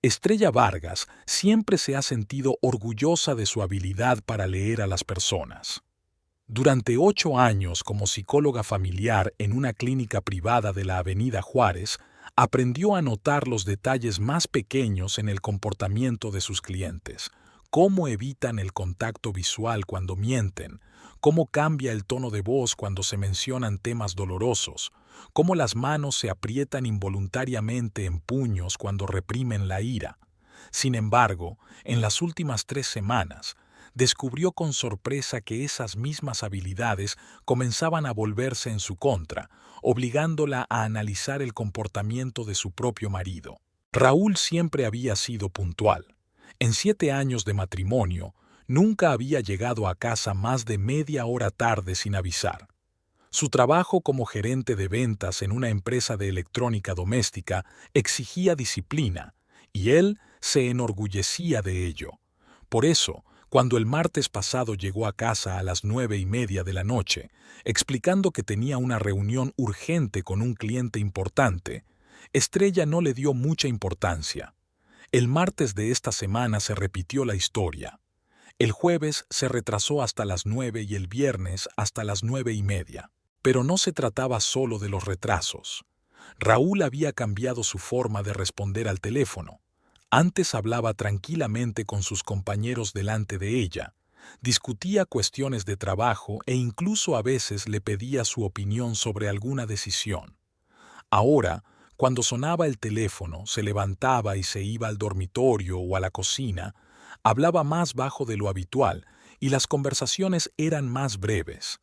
Estrella Vargas siempre se ha sentido orgullosa de su habilidad para leer a las personas. Durante 8 años como psicóloga familiar en una clínica privada de la Avenida Juárez, aprendió a notar los detalles más pequeños en el comportamiento de sus clientes, cómo evitan el contacto visual cuando mienten, cómo cambia el tono de voz cuando se mencionan temas dolorosos, cómo las manos se aprietan involuntariamente en puños cuando reprimen la ira. Sin embargo, en las últimas 3 semanas, descubrió con sorpresa que esas mismas habilidades comenzaban a volverse en su contra, obligándola a analizar el comportamiento de su propio marido. Raúl siempre había sido puntual. En 7 años de matrimonio, nunca había llegado a casa más de media hora tarde sin avisar. Su trabajo como gerente de ventas en una empresa de electrónica doméstica exigía disciplina, y él se enorgullecía de ello. Por eso, cuando el martes pasado llegó a casa a las 9:30 de la noche, explicando que tenía una reunión urgente con un cliente importante, Estrella no le dio mucha importancia. El martes de esta semana se repitió la historia. El jueves se retrasó hasta las 9 y el viernes hasta las 9:30. Pero no se trataba solo de los retrasos. Raúl había cambiado su forma de responder al teléfono. Antes hablaba tranquilamente con sus compañeros delante de ella, discutía cuestiones de trabajo e incluso a veces le pedía su opinión sobre alguna decisión. Ahora, cuando sonaba el teléfono, se levantaba y se iba al dormitorio o a la cocina, hablaba más bajo de lo habitual y las conversaciones eran más breves.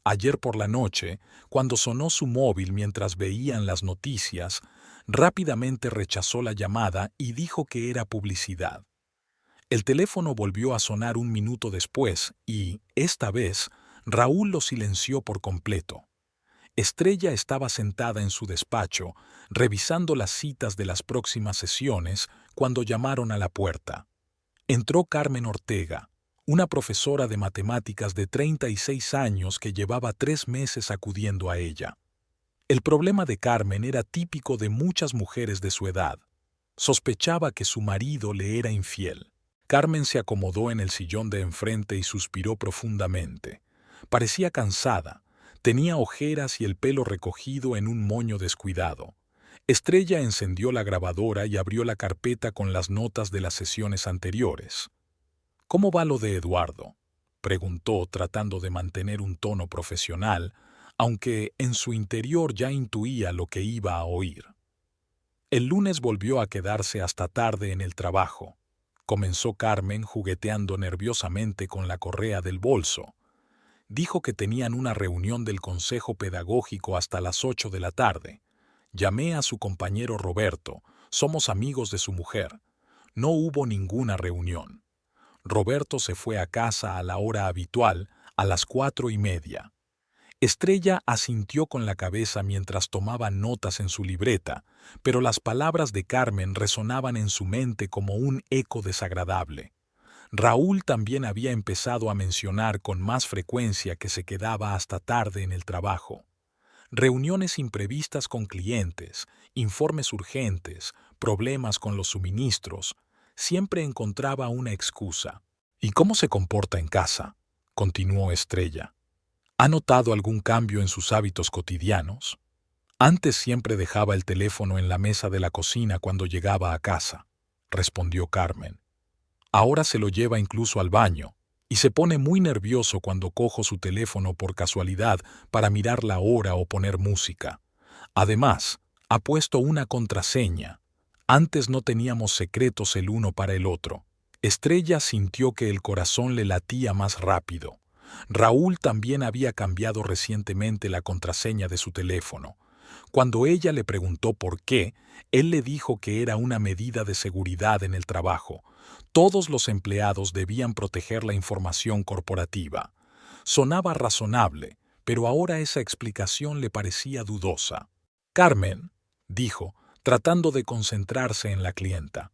Ayer por la noche, cuando sonó su móvil mientras veían las noticias, rápidamente rechazó la llamada y dijo que era publicidad. El teléfono volvió a sonar un minuto después y, esta vez, Raúl lo silenció por completo. Estrella estaba sentada en su despacho, revisando las citas de las próximas sesiones, cuando llamaron a la puerta. Entró Carmen Ortega, una profesora de matemáticas de 36 años que llevaba 3 meses acudiendo a ella. El problema de Carmen era típico de muchas mujeres de su edad. Sospechaba que su marido le era infiel. Carmen se acomodó en el sillón de enfrente y suspiró profundamente. Parecía cansada, tenía ojeras y el pelo recogido en un moño descuidado. Estrella encendió la grabadora y abrió la carpeta con las notas de las sesiones anteriores. «¿Cómo va lo de Eduardo?», preguntó tratando de mantener un tono profesional, aunque en su interior ya intuía lo que iba a oír. El lunes volvió a quedarse hasta tarde en el trabajo. Comenzó Carmen jugueteando nerviosamente con la correa del bolso. Dijo que tenían una reunión del consejo pedagógico hasta las 8 de la tarde. Llamé a su compañero Roberto, somos amigos de su mujer. No hubo ninguna reunión. Roberto se fue a casa a la hora habitual, a las 4:30. Estrella asintió con la cabeza mientras tomaba notas en su libreta, pero las palabras de Carmen resonaban en su mente como un eco desagradable. Raúl también había empezado a mencionar con más frecuencia que se quedaba hasta tarde en el trabajo. Reuniones imprevistas con clientes, informes urgentes, problemas con los suministros, siempre encontraba una excusa. «¿Y cómo se comporta en casa?», continuó Estrella. «¿Ha notado algún cambio en sus hábitos cotidianos? Antes siempre dejaba el teléfono en la mesa de la cocina cuando llegaba a casa», respondió Carmen. «Ahora se lo lleva incluso al baño y se pone muy nervioso cuando cojo su teléfono por casualidad para mirar la hora o poner música. Además, ha puesto una contraseña. Antes no teníamos secretos el uno para el otro». Estrella sintió que el corazón le latía más rápido. Raúl también había cambiado recientemente la contraseña de su teléfono. Cuando ella le preguntó por qué, él le dijo que era una medida de seguridad en el trabajo. Todos los empleados debían proteger la información corporativa. Sonaba razonable, pero ahora esa explicación le parecía dudosa. «Carmen», dijo, tratando de concentrarse en la clienta,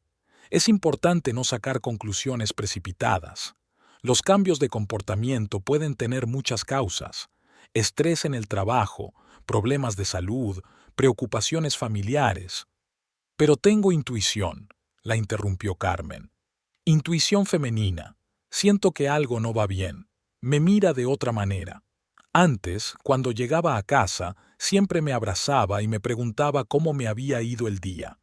«es importante no sacar conclusiones precipitadas. Los cambios de comportamiento pueden tener muchas causas: estrés en el trabajo, problemas de salud, preocupaciones familiares. Pero tengo intuición», la interrumpió Carmen. Intuición femenina. Siento que algo no va bien. Me mira de otra manera. Antes, cuando llegaba a casa, siempre me abrazaba y me preguntaba cómo me había ido el día.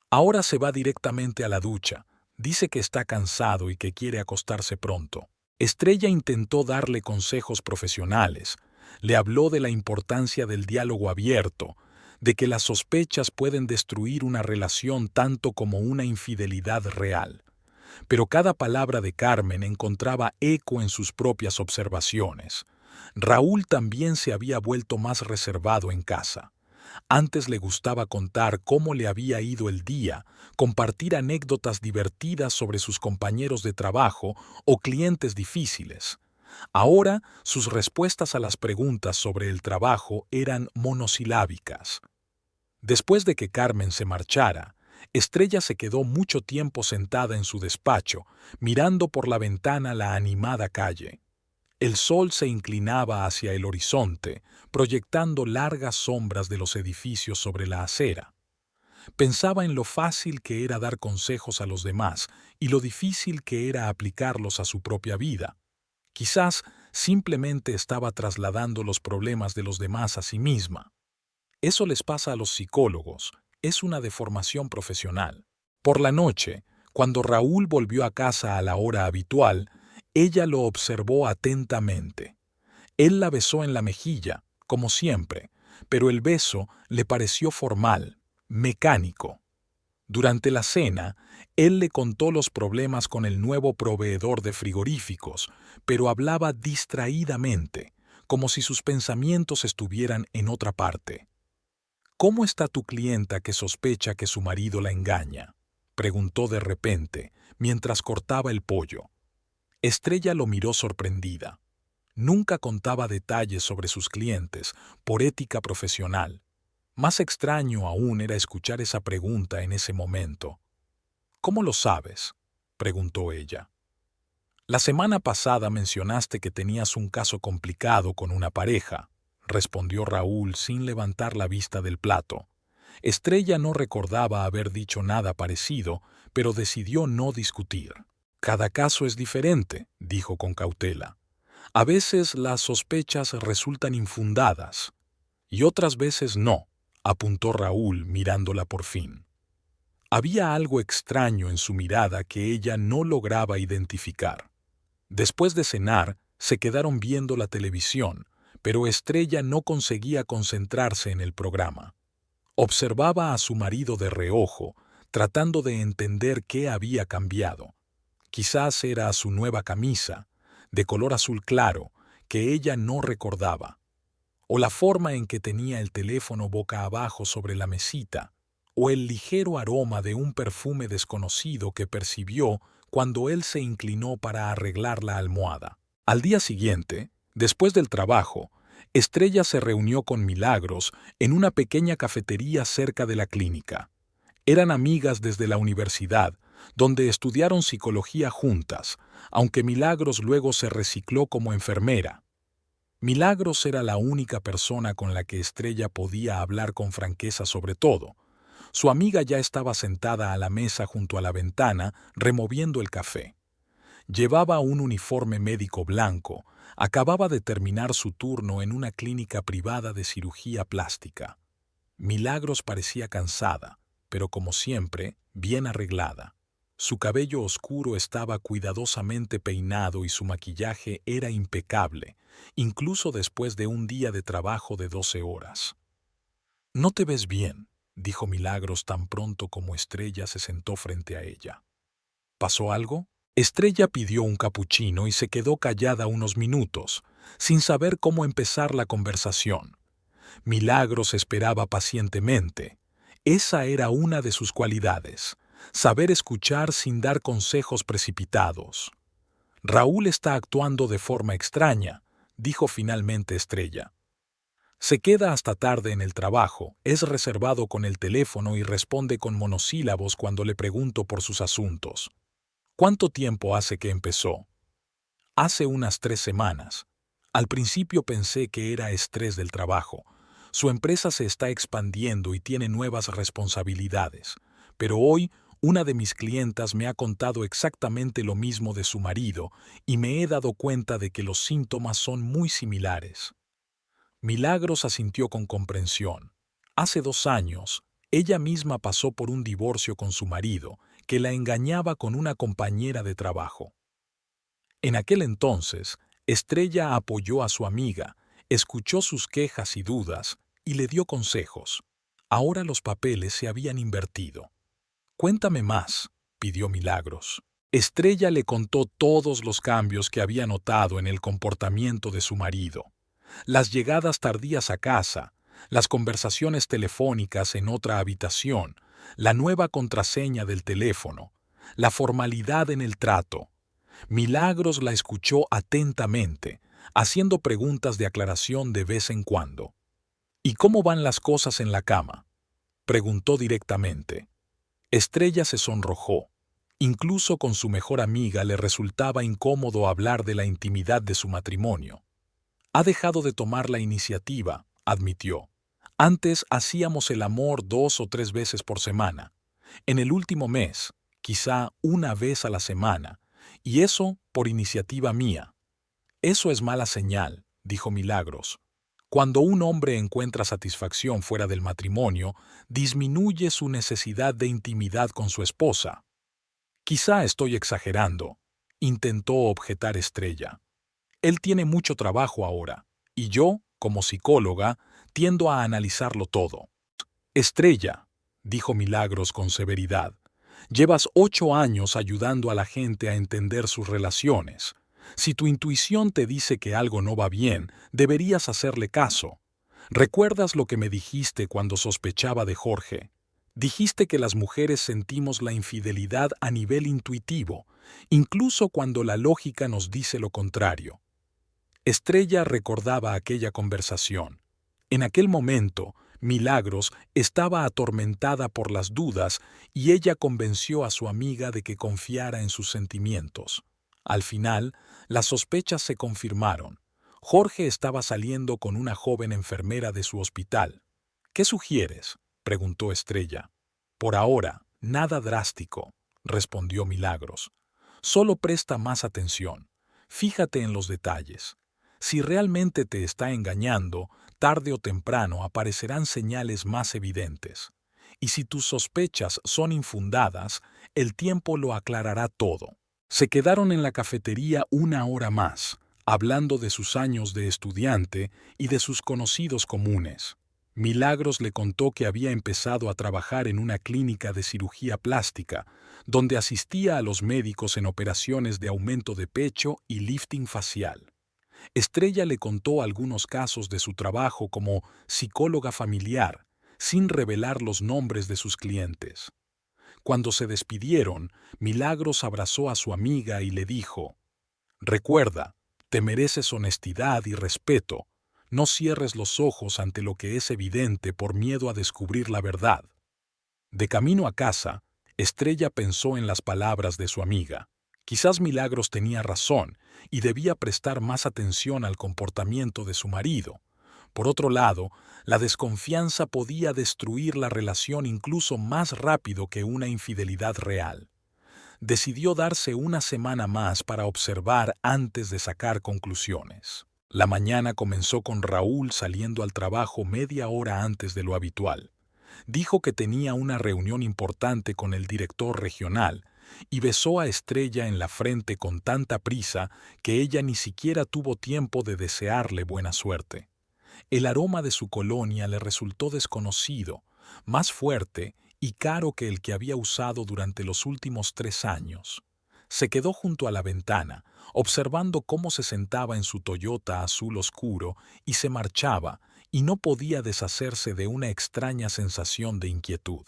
Ahora se va directamente a la ducha. Dice que está cansado y que quiere acostarse pronto. Estrella intentó darle consejos profesionales. Le habló de la importancia del diálogo abierto, de que las sospechas pueden destruir una relación tanto como una infidelidad real. Pero cada palabra de Carmen encontraba eco en sus propias observaciones. Raúl también se había vuelto más reservado en casa. Antes le gustaba contar cómo le había ido el día, compartir anécdotas divertidas sobre sus compañeros de trabajo o clientes difíciles. Ahora, sus respuestas a las preguntas sobre el trabajo eran monosilábicas. Después de que Carmen se marchara, Estrella se quedó mucho tiempo sentada en su despacho, mirando por la ventana la animada calle. El sol se inclinaba hacia el horizonte, proyectando largas sombras de los edificios sobre la acera. Pensaba en lo fácil que era dar consejos a los demás y lo difícil que era aplicarlos a su propia vida. Quizás simplemente estaba trasladando los problemas de los demás a sí misma. Eso les pasa a los psicólogos, es una deformación profesional. Por la noche, cuando Raúl volvió a casa a la hora habitual, ella lo observó atentamente. Él la besó en la mejilla, como siempre, pero el beso le pareció formal, mecánico. Durante la cena, él le contó los problemas con el nuevo proveedor de frigoríficos, pero hablaba distraídamente, como si sus pensamientos estuvieran en otra parte. ¿Cómo está tu clienta que sospecha que su marido la engaña?, preguntó de repente, mientras cortaba el pollo. Estrella lo miró sorprendida. Nunca contaba detalles sobre sus clientes, por ética profesional. Más extraño aún era escuchar esa pregunta en ese momento. ¿Cómo lo sabes?, preguntó ella. La semana pasada mencionaste que tenías un caso complicado con una pareja, respondió Raúl sin levantar la vista del plato. Estrella no recordaba haber dicho nada parecido, pero decidió no discutir. Cada caso es diferente, dijo con cautela. A veces las sospechas resultan infundadas, y otras veces no, apuntó Raúl mirándola por fin. Había algo extraño en su mirada que ella no lograba identificar. Después de cenar, se quedaron viendo la televisión, pero Estrella no conseguía concentrarse en el programa. Observaba a su marido de reojo, tratando de entender qué había cambiado. Quizás era su nueva camisa, de color azul claro, que ella no recordaba, o la forma en que tenía el teléfono boca abajo sobre la mesita, o el ligero aroma de un perfume desconocido que percibió cuando él se inclinó para arreglar la almohada. Al día siguiente, después del trabajo, Estrella se reunió con Milagros en una pequeña cafetería cerca de la clínica. Eran amigas desde la universidad, donde estudiaron psicología juntas, aunque Milagros luego se recicló como enfermera. Milagros era la única persona con la que Estrella podía hablar con franqueza sobre todo. Su amiga ya estaba sentada a la mesa junto a la ventana, removiendo el café. Llevaba un uniforme médico blanco, acababa de terminar su turno en una clínica privada de cirugía plástica. Milagros parecía cansada, pero como siempre, bien arreglada. Su cabello oscuro estaba cuidadosamente peinado y su maquillaje era impecable, incluso después de un día de trabajo de 12 horas. «No te ves bien», dijo Milagros tan pronto como Estrella se sentó frente a ella. ¿Pasó algo? Estrella pidió un capuchino y se quedó callada unos minutos, sin saber cómo empezar la conversación. Milagros esperaba pacientemente. Esa era una de sus cualidades, saber escuchar sin dar consejos precipitados. «Raúl está actuando de forma extraña», dijo finalmente Estrella. «Se queda hasta tarde en el trabajo, es reservado con el teléfono y responde con monosílabos cuando le pregunto por sus asuntos». «¿Cuánto tiempo hace que empezó?» «Hace unas 3 semanas. Al principio pensé que era estrés del trabajo. Su empresa se está expandiendo y tiene nuevas responsabilidades, pero hoy Una de mis clientas me ha contado exactamente lo mismo de su marido y me he dado cuenta de que los síntomas son muy similares. Milagros asintió con comprensión. Hace 2 años, ella misma pasó por un divorcio con su marido, que la engañaba con una compañera de trabajo. En aquel entonces, Estrella apoyó a su amiga, escuchó sus quejas y dudas y le dio consejos. Ahora los papeles se habían invertido. «Cuéntame más», pidió Milagros. Estrella le contó todos los cambios que había notado en el comportamiento de su marido. Las llegadas tardías a casa, las conversaciones telefónicas en otra habitación, la nueva contraseña del teléfono, la formalidad en el trato. Milagros la escuchó atentamente, haciendo preguntas de aclaración de vez en cuando. «¿Y cómo van las cosas en la cama?», preguntó directamente. Estrella se sonrojó. Incluso con su mejor amiga le resultaba incómodo hablar de la intimidad de su matrimonio. «Ha dejado de tomar la iniciativa», admitió. «Antes hacíamos el amor 2 o 3 veces por semana. En el último mes, quizá una vez a la semana, y eso por iniciativa mía». «Eso es mala señal», dijo Milagros. «Cuando un hombre encuentra satisfacción fuera del matrimonio, disminuye su necesidad de intimidad con su esposa». «Quizá estoy exagerando», intentó objetar Estrella. «Él tiene mucho trabajo ahora, y yo, como psicóloga, tiendo a analizarlo todo». «Estrella», dijo Milagros con severidad, «llevas 8 años ayudando a la gente a entender sus relaciones. Si tu intuición te dice que algo no va bien, deberías hacerle caso. ¿Recuerdas lo que me dijiste cuando sospechaba de Jorge? Dijiste que las mujeres sentimos la infidelidad a nivel intuitivo, incluso cuando la lógica nos dice lo contrario». Estrella recordaba aquella conversación. En aquel momento, Milagros estaba atormentada por las dudas y ella convenció a su amiga de que confiara en sus sentimientos. Al final, las sospechas se confirmaron. Jorge estaba saliendo con una joven enfermera de su hospital. «¿Qué sugieres?», preguntó Estrella. «Por ahora, nada drástico», respondió Milagros. «Solo presta más atención. Fíjate en los detalles. Si realmente te está engañando, tarde o temprano aparecerán señales más evidentes. Y si tus sospechas son infundadas, el tiempo lo aclarará todo». Se quedaron en la cafetería 1 hora más, hablando de sus años de estudiante y de sus conocidos comunes. Milagros le contó que había empezado a trabajar en una clínica de cirugía plástica, donde asistía a los médicos en operaciones de aumento de pecho y lifting facial. Estrella le contó algunos casos de su trabajo como psicóloga familiar, sin revelar los nombres de sus clientes. Cuando se despidieron, Milagros abrazó a su amiga y le dijo: «Recuerda, te mereces honestidad y respeto. No cierres los ojos ante lo que es evidente por miedo a descubrir la verdad». De camino a casa, Estrella pensó en las palabras de su amiga. Quizás Milagros tenía razón y debía prestar más atención al comportamiento de su marido. Por otro lado, la desconfianza podía destruir la relación incluso más rápido que una infidelidad real. Decidió darse una semana más para observar antes de sacar conclusiones. La mañana comenzó con Raúl saliendo al trabajo media hora antes de lo habitual. Dijo que tenía una reunión importante con el director regional y besó a Estrella en la frente con tanta prisa que ella ni siquiera tuvo tiempo de desearle buena suerte. El aroma de su colonia le resultó desconocido, más fuerte y caro que el que había usado durante los últimos 3 años. Se quedó junto a la ventana, observando cómo se sentaba en su Toyota azul oscuro y se marchaba, y no podía deshacerse de una extraña sensación de inquietud.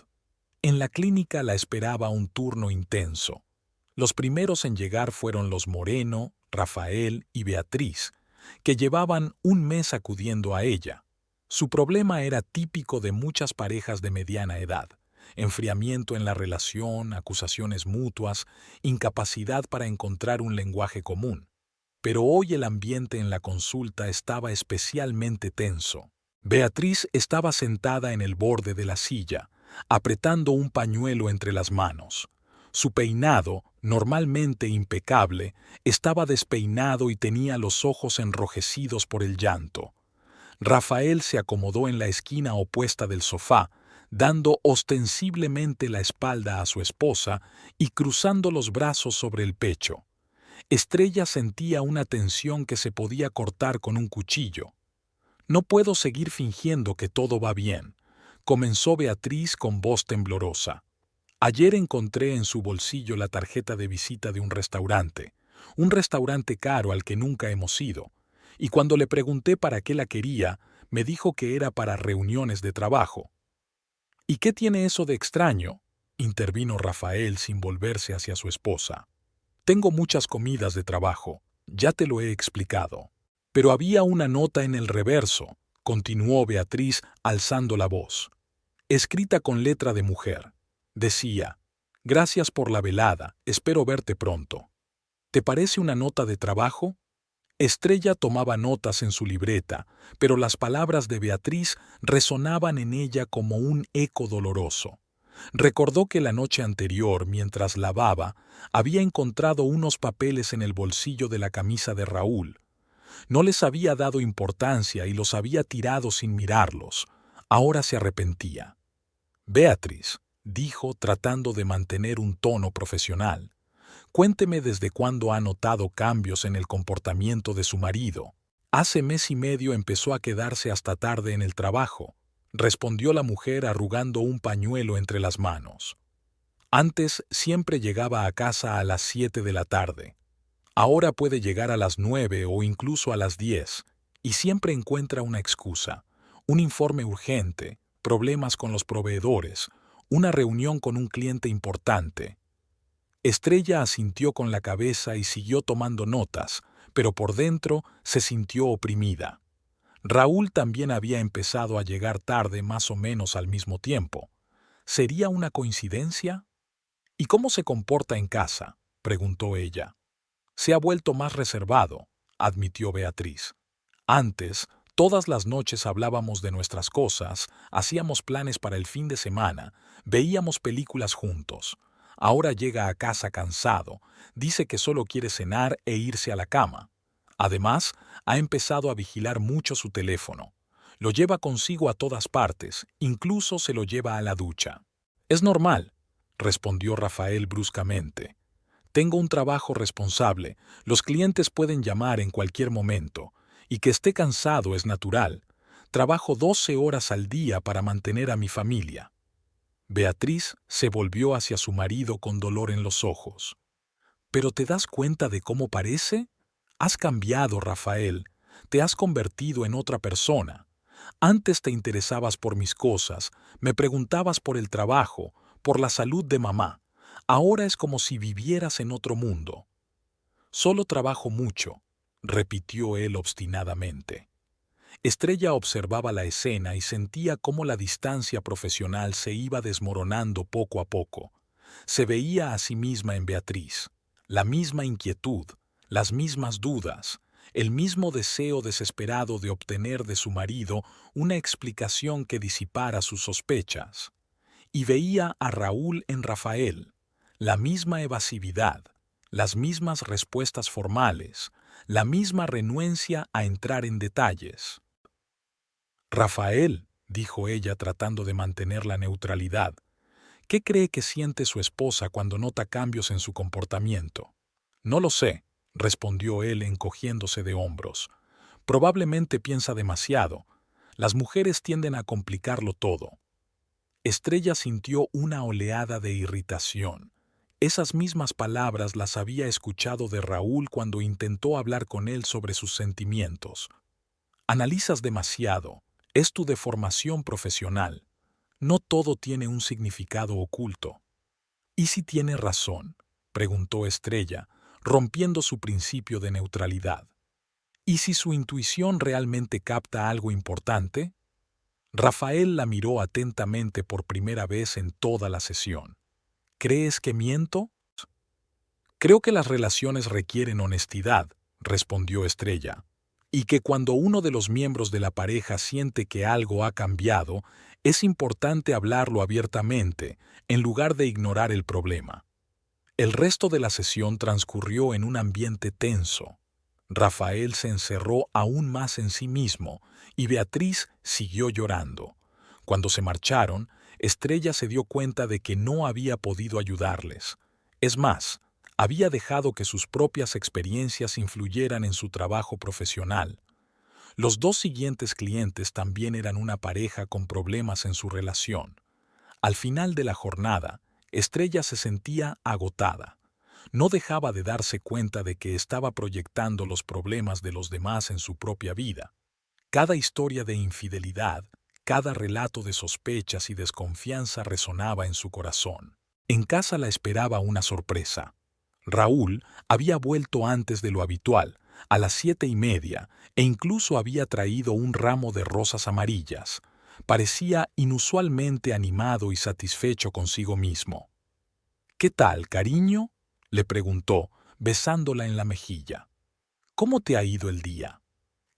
En la clínica la esperaba un turno intenso. Los primeros en llegar fueron los Moreno, Rafael y Beatriz, que llevaban un mes acudiendo a ella. Su problema era típico de muchas parejas de mediana edad: enfriamiento en la relación, acusaciones mutuas, incapacidad para encontrar un lenguaje común. Pero hoy el ambiente en la consulta estaba especialmente tenso. Beatriz estaba sentada en el borde de la silla, apretando un pañuelo entre las manos. Su peinado, normalmente impecable, estaba despeinado y tenía los ojos enrojecidos por el llanto. Rafael se acomodó en la esquina opuesta del sofá, dando ostensiblemente la espalda a su esposa y cruzando los brazos sobre el pecho. Estrella sentía una tensión que se podía cortar con un cuchillo. «No puedo seguir fingiendo que todo va bien», comenzó Beatriz con voz temblorosa. «Ayer encontré en su bolsillo la tarjeta de visita de un restaurante caro al que nunca hemos ido, y cuando le pregunté para qué la quería, me dijo que era para reuniones de trabajo». «¿Y qué tiene eso de extraño?», intervino Rafael sin volverse hacia su esposa. «Tengo muchas comidas de trabajo, ya te lo he explicado». «Pero había una nota en el reverso», continuó Beatriz alzando la voz, escrita con letra de mujer. Decía: «Gracias por la velada, espero verte pronto». «¿Te parece una nota de trabajo?». Estrella tomaba notas en su libreta, pero las palabras de Beatriz resonaban en ella como un eco doloroso. Recordó que la noche anterior, mientras lavaba, había encontrado unos papeles en el bolsillo de la camisa de Raúl. No les había dado importancia y los había tirado sin mirarlos. Ahora se arrepentía. «Beatriz», dijo tratando de mantener un tono profesional, «cuénteme desde cuándo ha notado cambios en el comportamiento de su marido». «Hace mes y medio empezó a quedarse hasta tarde en el trabajo», respondió la mujer arrugando un pañuelo entre las manos. «Antes siempre llegaba a casa a las 7 de la tarde. Ahora puede llegar a las 9 o incluso a las 10, y siempre encuentra una excusa, un informe urgente, problemas con los proveedores, una reunión con un cliente importante». Estrella asintió con la cabeza y siguió tomando notas, pero por dentro se sintió oprimida. Raúl también había empezado a llegar tarde más o menos al mismo tiempo. ¿Sería una coincidencia? «¿Y cómo se comporta en casa?», preguntó ella. «Se ha vuelto más reservado», admitió Beatriz. «Antes, todas las noches hablábamos de nuestras cosas, hacíamos planes para el fin de semana, veíamos películas juntos. Ahora llega a casa cansado, dice que solo quiere cenar e irse a la cama. Además, ha empezado a vigilar mucho su teléfono. Lo lleva consigo a todas partes, incluso se lo lleva a la ducha». «Es normal», respondió Rafael bruscamente. «Tengo un trabajo responsable, los clientes pueden llamar en cualquier momento, y que esté cansado es natural. Trabajo 12 horas al día para mantener a mi familia». Beatriz se volvió hacia su marido con dolor en los ojos. «¿Pero te das cuenta de cómo parece? Has cambiado, Rafael. Te has convertido en otra persona. Antes te interesabas por mis cosas, me preguntabas por el trabajo, por la salud de mamá. Ahora es como si vivieras en otro mundo». «Solo trabajo mucho», repitió él obstinadamente. Estrella observaba la escena y sentía cómo la distancia profesional se iba desmoronando poco a poco. Se veía a sí misma en Beatriz, la misma inquietud, las mismas dudas, el mismo deseo desesperado de obtener de su marido una explicación que disipara sus sospechas. Y veía a Raúl en Rafael, la misma evasividad, las mismas respuestas formales, la misma renuencia a entrar en detalles. «Rafael», dijo ella tratando de mantener la neutralidad, «¿qué cree que siente su esposa cuando nota cambios en su comportamiento?». «No lo sé», respondió él encogiéndose de hombros. «Probablemente piensa demasiado. Las mujeres tienden a complicarlo todo». Estrella sintió una oleada de irritación. Esas mismas palabras las había escuchado de Raúl cuando intentó hablar con él sobre sus sentimientos. «Analizas demasiado. Es tu deformación profesional. No todo tiene un significado oculto». «¿Y si tiene razón?», preguntó Estrella, rompiendo su principio de neutralidad. «¿Y si su intuición realmente capta algo importante?». Rafael la miró atentamente por primera vez en toda la sesión. «¿Crees que miento?». «Creo que las relaciones requieren honestidad», respondió Estrella, «y que cuando uno de los miembros de la pareja siente que algo ha cambiado, Es importante hablarlo abiertamente, en lugar de ignorar el problema. El resto de la sesión transcurrió en un ambiente tenso. Rafael se encerró aún más en sí mismo y Beatriz siguió llorando. Cuando se marcharon, Estrella se dio cuenta de que no había podido ayudarles. Es más, había dejado que sus propias experiencias influyeran en su trabajo profesional. Los dos siguientes clientes también eran una pareja con problemas en su relación. Al final de la jornada, Estrella se sentía agotada. No dejaba de darse cuenta de que estaba proyectando los problemas de los demás en su propia vida. Cada historia de infidelidad, cada relato de sospechas y desconfianza resonaba en su corazón. En casa la esperaba una sorpresa. Raúl había vuelto antes de lo habitual, a las 7:30, e incluso había traído un ramo de rosas amarillas. Parecía inusualmente animado y satisfecho consigo mismo. «¿Qué tal, cariño?», le preguntó, besándola en la mejilla. «¿Cómo te ha ido el día?».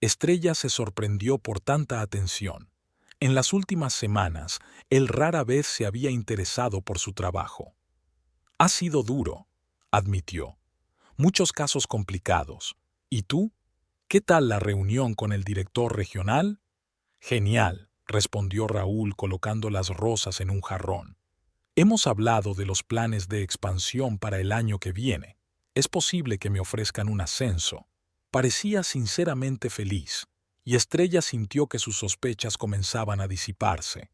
Estrella se sorprendió por tanta atención. En las últimas semanas, él rara vez se había interesado por su trabajo. «Ha sido duro», admitió. «Muchos casos complicados. ¿Y tú? ¿Qué tal la reunión con el director regional?». «Genial», respondió Raúl colocando las rosas en un jarrón. «Hemos hablado de los planes de expansión para el año que viene. Es posible que me ofrezcan un ascenso». Parecía sinceramente feliz, y Estrella sintió que sus sospechas comenzaban a disiparse.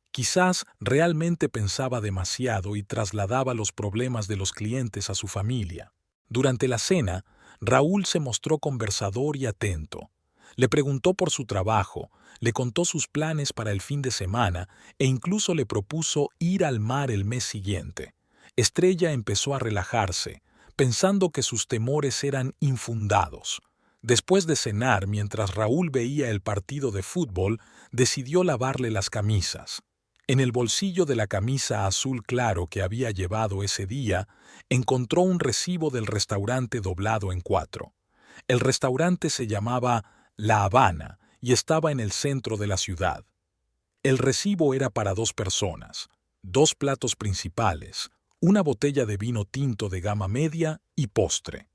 Quizás realmente pensaba demasiado y trasladaba los problemas de los clientes a su familia. Durante la cena, Raúl se mostró conversador y atento. Le preguntó por su trabajo, le contó sus planes para el fin de semana e incluso le propuso ir al mar el mes siguiente. Estrella empezó a relajarse, pensando que sus temores eran infundados. Después de cenar, mientras Raúl veía el partido de fútbol, decidió lavarle las camisas. En el bolsillo de la camisa azul claro que había llevado ese día, encontró un recibo del restaurante doblado en 4. El restaurante se llamaba La Habana y estaba en el centro de la ciudad. El recibo era para 2 personas, 2 platos principales, una botella de vino tinto de gama media y postre.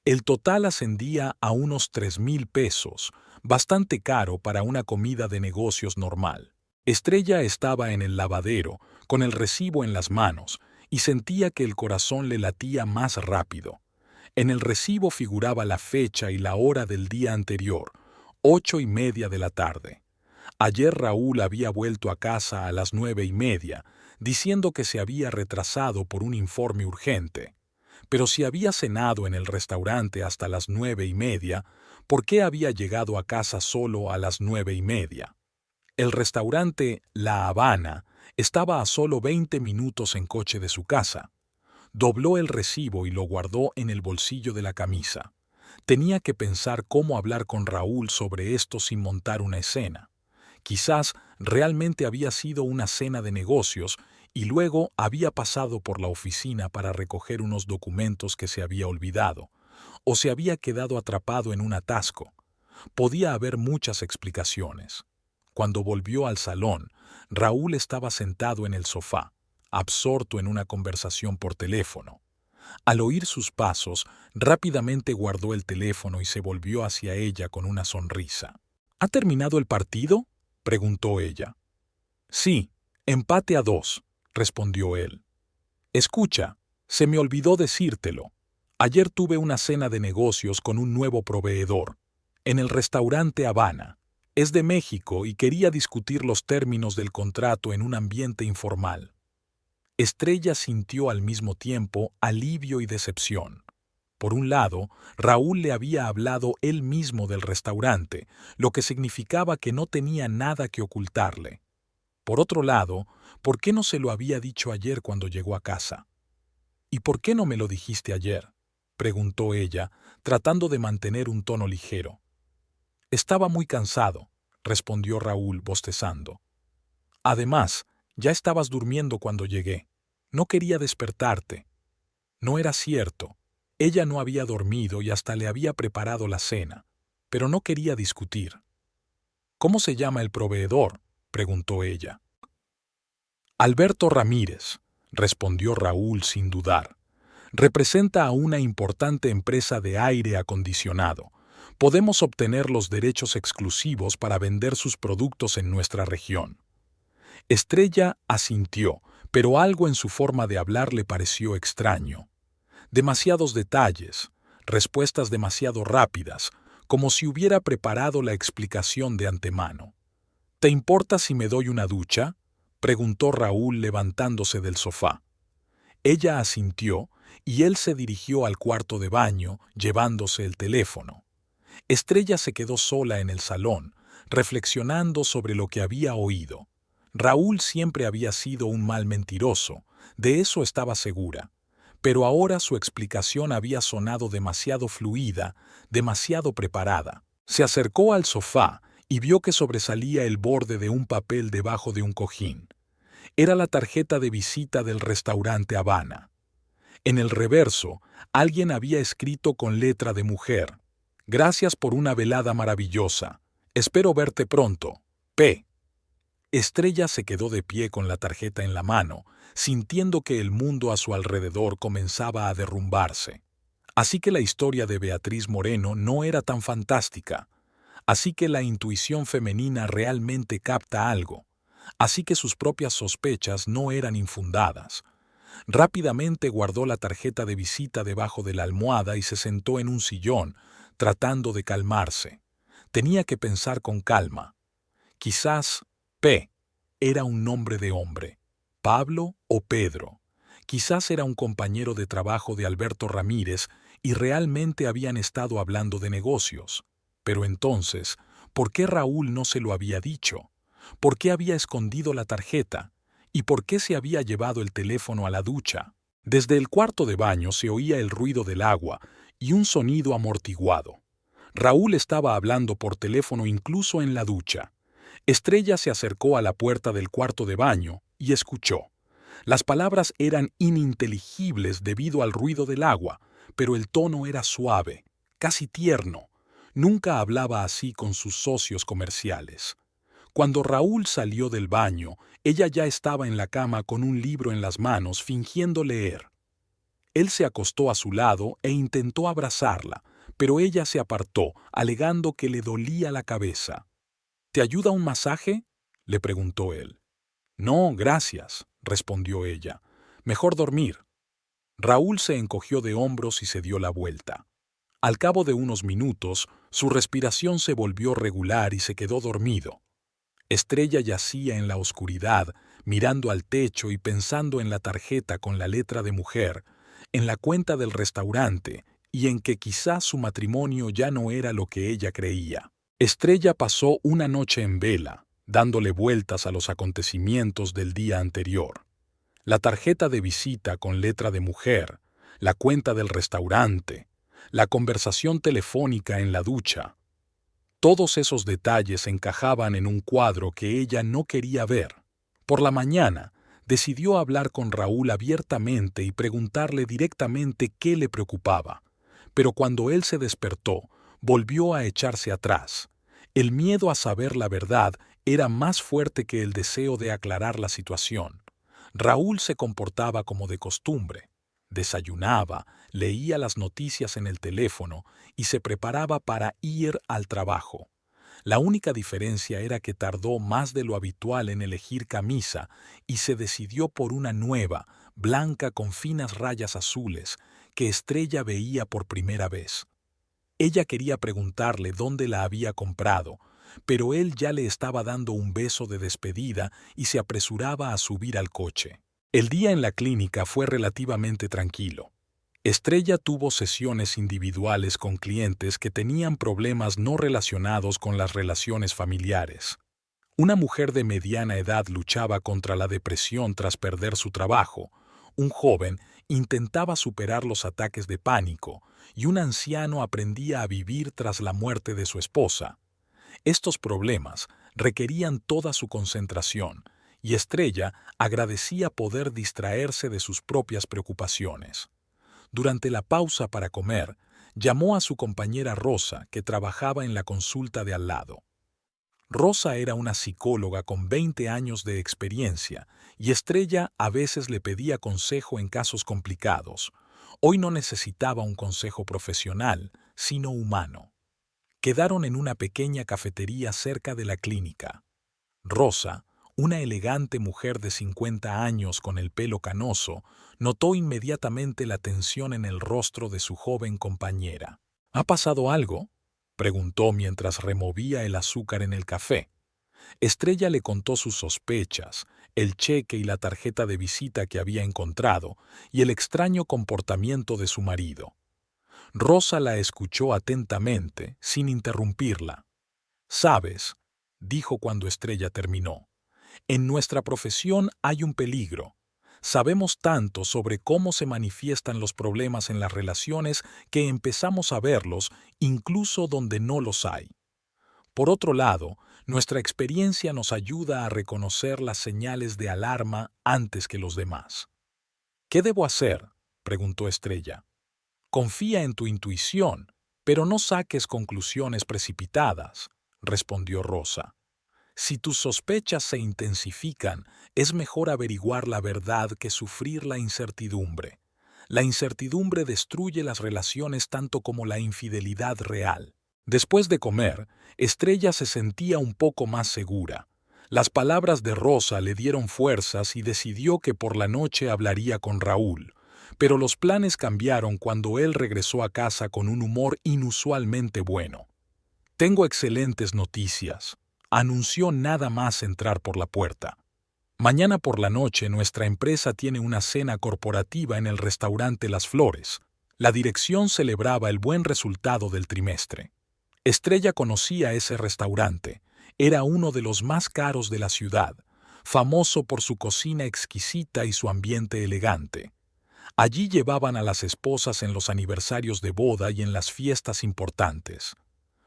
El total ascendía a unos 3,000 pesos, bastante caro para una comida de negocios normal. Estrella estaba en el lavadero, con el recibo en las manos, y sentía que el corazón le latía más rápido. En el recibo figuraba la fecha y la hora del día anterior, 8:30 de la tarde. Ayer Raúl había vuelto a casa a las 9:30, diciendo que se había retrasado por un informe urgente. Pero si había cenado en el restaurante hasta las 9:30, ¿por qué había llegado a casa solo a las 9:30? El restaurante La Habana estaba a solo 20 minutos en coche de su casa. Dobló el recibo y lo guardó en el bolsillo de la camisa. Tenía que pensar cómo hablar con Raúl sobre esto sin montar una escena. Quizás realmente había sido una cena de negocios y luego había pasado por la oficina para recoger unos documentos que se había olvidado, o se había quedado atrapado en un atasco. Podía haber muchas explicaciones. Cuando volvió al salón, Raúl estaba sentado en el sofá, absorto en una conversación por teléfono. Al oír sus pasos, rápidamente guardó el teléfono y se volvió hacia ella con una sonrisa. «¿Ha terminado el partido?», preguntó ella. «Sí, empate a 2», respondió él. «Escucha, se me olvidó decírtelo. Ayer tuve una cena de negocios con un nuevo proveedor, en el restaurante Habana. Es de México y quería discutir los términos del contrato en un ambiente informal». Estrella sintió al mismo tiempo alivio y decepción. Por un lado, Raúl le había hablado él mismo del restaurante, lo que significaba que no tenía nada que ocultarle. Por otro lado, ¿por qué no se lo había dicho ayer cuando llegó a casa? «¿Y por qué no me lo dijiste ayer?», preguntó ella, tratando de mantener un tono ligero. «Estaba muy cansado», respondió Raúl bostezando. «Además, ya estabas durmiendo cuando llegué. No quería despertarte». No era cierto. Ella no había dormido y hasta le había preparado la cena, pero no quería discutir. «¿Cómo se llama el proveedor?», preguntó ella. Alberto Ramírez, respondió Raúl sin dudar. Representa a una importante empresa de aire acondicionado. Podemos obtener los derechos exclusivos para vender sus productos en nuestra región. Estrella asintió, pero algo en su forma de hablar le pareció extraño. Demasiados detalles, respuestas demasiado rápidas, como si hubiera preparado la explicación de antemano. ¿Te importa si me doy una ducha?, preguntó Raúl levantándose del sofá. Ella asintió y él se dirigió al cuarto de baño, llevándose el teléfono. Estrella se quedó sola en el salón, reflexionando sobre lo que había oído. Raúl siempre había sido un mal mentiroso, de eso estaba segura. Pero ahora su explicación había sonado demasiado fluida, demasiado preparada. Se acercó al sofá y vio que sobresalía el borde de un papel debajo de un cojín. Era la tarjeta de visita del restaurante Habana. En el reverso, alguien había escrito con letra de mujer: «Gracias por una velada maravillosa. Espero verte pronto. P». Estrella se quedó de pie con la tarjeta en la mano, sintiendo que el mundo a su alrededor comenzaba a derrumbarse. Así que la historia de Beatriz Moreno no era tan fantástica. Así que la intuición femenina realmente capta algo. Así que sus propias sospechas no eran infundadas. Rápidamente guardó la tarjeta de visita debajo de la almohada y se sentó en un sillón, tratando de calmarse. Tenía que pensar con calma. Quizás P era un nombre de hombre, Pablo o Pedro. Quizás era un compañero de trabajo de Alberto Ramírez y realmente habían estado hablando de negocios. Pero entonces, ¿por qué Raúl no se lo había dicho? ¿Por qué había escondido la tarjeta? ¿Y por qué se había llevado el teléfono a la ducha? Desde el cuarto de baño se oía el ruido del agua y un sonido amortiguado. Raúl estaba hablando por teléfono incluso en la ducha. Estrella se acercó a la puerta del cuarto de baño y escuchó. Las palabras eran ininteligibles debido al ruido del agua, pero el tono era suave, casi tierno. Nunca hablaba así con sus socios comerciales. Cuando Raúl salió del baño, ella ya estaba en la cama con un libro en las manos, fingiendo leer. Él se acostó a su lado e intentó abrazarla, pero ella se apartó, alegando que le dolía la cabeza. ¿Te ayuda un masaje?, le preguntó él. No, gracias, respondió ella. Mejor dormir. Raúl se encogió de hombros y se dio la vuelta. Al cabo de unos minutos, su respiración se volvió regular y se quedó dormido. Estrella yacía en la oscuridad, mirando al techo y pensando en la tarjeta con la letra de mujer, en la cuenta del restaurante y en que quizás su matrimonio ya no era lo que ella creía. Estrella pasó una noche en vela, dándole vueltas a los acontecimientos del día anterior. La tarjeta de visita con letra de mujer, la cuenta del restaurante, la conversación telefónica en la ducha. Todos esos detalles encajaban en un cuadro que ella no quería ver. Por la mañana, decidió hablar con Raúl abiertamente y preguntarle directamente qué le preocupaba. Pero cuando él se despertó, volvió a echarse atrás. El miedo a saber la verdad era más fuerte que el deseo de aclarar la situación. Raúl se comportaba como de costumbre. Desayunaba, leía las noticias en el teléfono y se preparaba para ir al trabajo. La única diferencia era que tardó más de lo habitual en elegir camisa y se decidió por una nueva, blanca con finas rayas azules, que Estrella veía por primera vez. Ella quería preguntarle dónde la había comprado, pero él ya le estaba dando un beso de despedida y se apresuraba a subir al coche. El día en la clínica fue relativamente tranquilo. Estrella tuvo sesiones individuales con clientes que tenían problemas no relacionados con las relaciones familiares. Una mujer de mediana edad luchaba contra la depresión tras perder su trabajo. Un joven intentaba superar los ataques de pánico y un anciano aprendía a vivir tras la muerte de su esposa. Estos problemas requerían toda su concentración y Estrella agradecía poder distraerse de sus propias preocupaciones. Durante la pausa para comer, llamó a su compañera Rosa, que trabajaba en la consulta de al lado. Rosa era una psicóloga con 20 años de experiencia y Estrella a veces le pedía consejo en casos complicados. Hoy no necesitaba un consejo profesional, sino humano. Quedaron en una pequeña cafetería cerca de la clínica. Rosa, una elegante mujer de 50 años con el pelo canoso, notó inmediatamente la tensión en el rostro de su joven compañera. ¿Ha pasado algo?, preguntó mientras removía el azúcar en el café. Estrella le contó sus sospechas, el cheque y la tarjeta de visita que había encontrado, y el extraño comportamiento de su marido. Rosa la escuchó atentamente, sin interrumpirla. «Sabes», dijo cuando Estrella terminó, «en nuestra profesión hay un peligro. Sabemos tanto sobre cómo se manifiestan los problemas en las relaciones que empezamos a verlos incluso donde no los hay. Por otro lado, nuestra experiencia nos ayuda a reconocer las señales de alarma antes que los demás». «¿Qué debo hacer?», preguntó Estrella. «Confía en tu intuición, pero no saques conclusiones precipitadas», respondió Rosa. «Si tus sospechas se intensifican, es mejor averiguar la verdad que sufrir la incertidumbre. La incertidumbre destruye las relaciones tanto como la infidelidad real». Después de comer, Estrella se sentía un poco más segura. Las palabras de Rosa le dieron fuerzas y decidió que por la noche hablaría con Raúl. Pero los planes cambiaron cuando él regresó a casa con un humor inusualmente bueno. «Tengo excelentes noticias», anunció nada más entrar por la puerta. «Mañana por la noche nuestra empresa tiene una cena corporativa en el restaurante Las Flores». La dirección celebraba el buen resultado del trimestre. Estrella conocía ese restaurante. Era uno de los más caros de la ciudad, famoso por su cocina exquisita y su ambiente elegante. Allí llevaban a las esposas en los aniversarios de boda y en las fiestas importantes.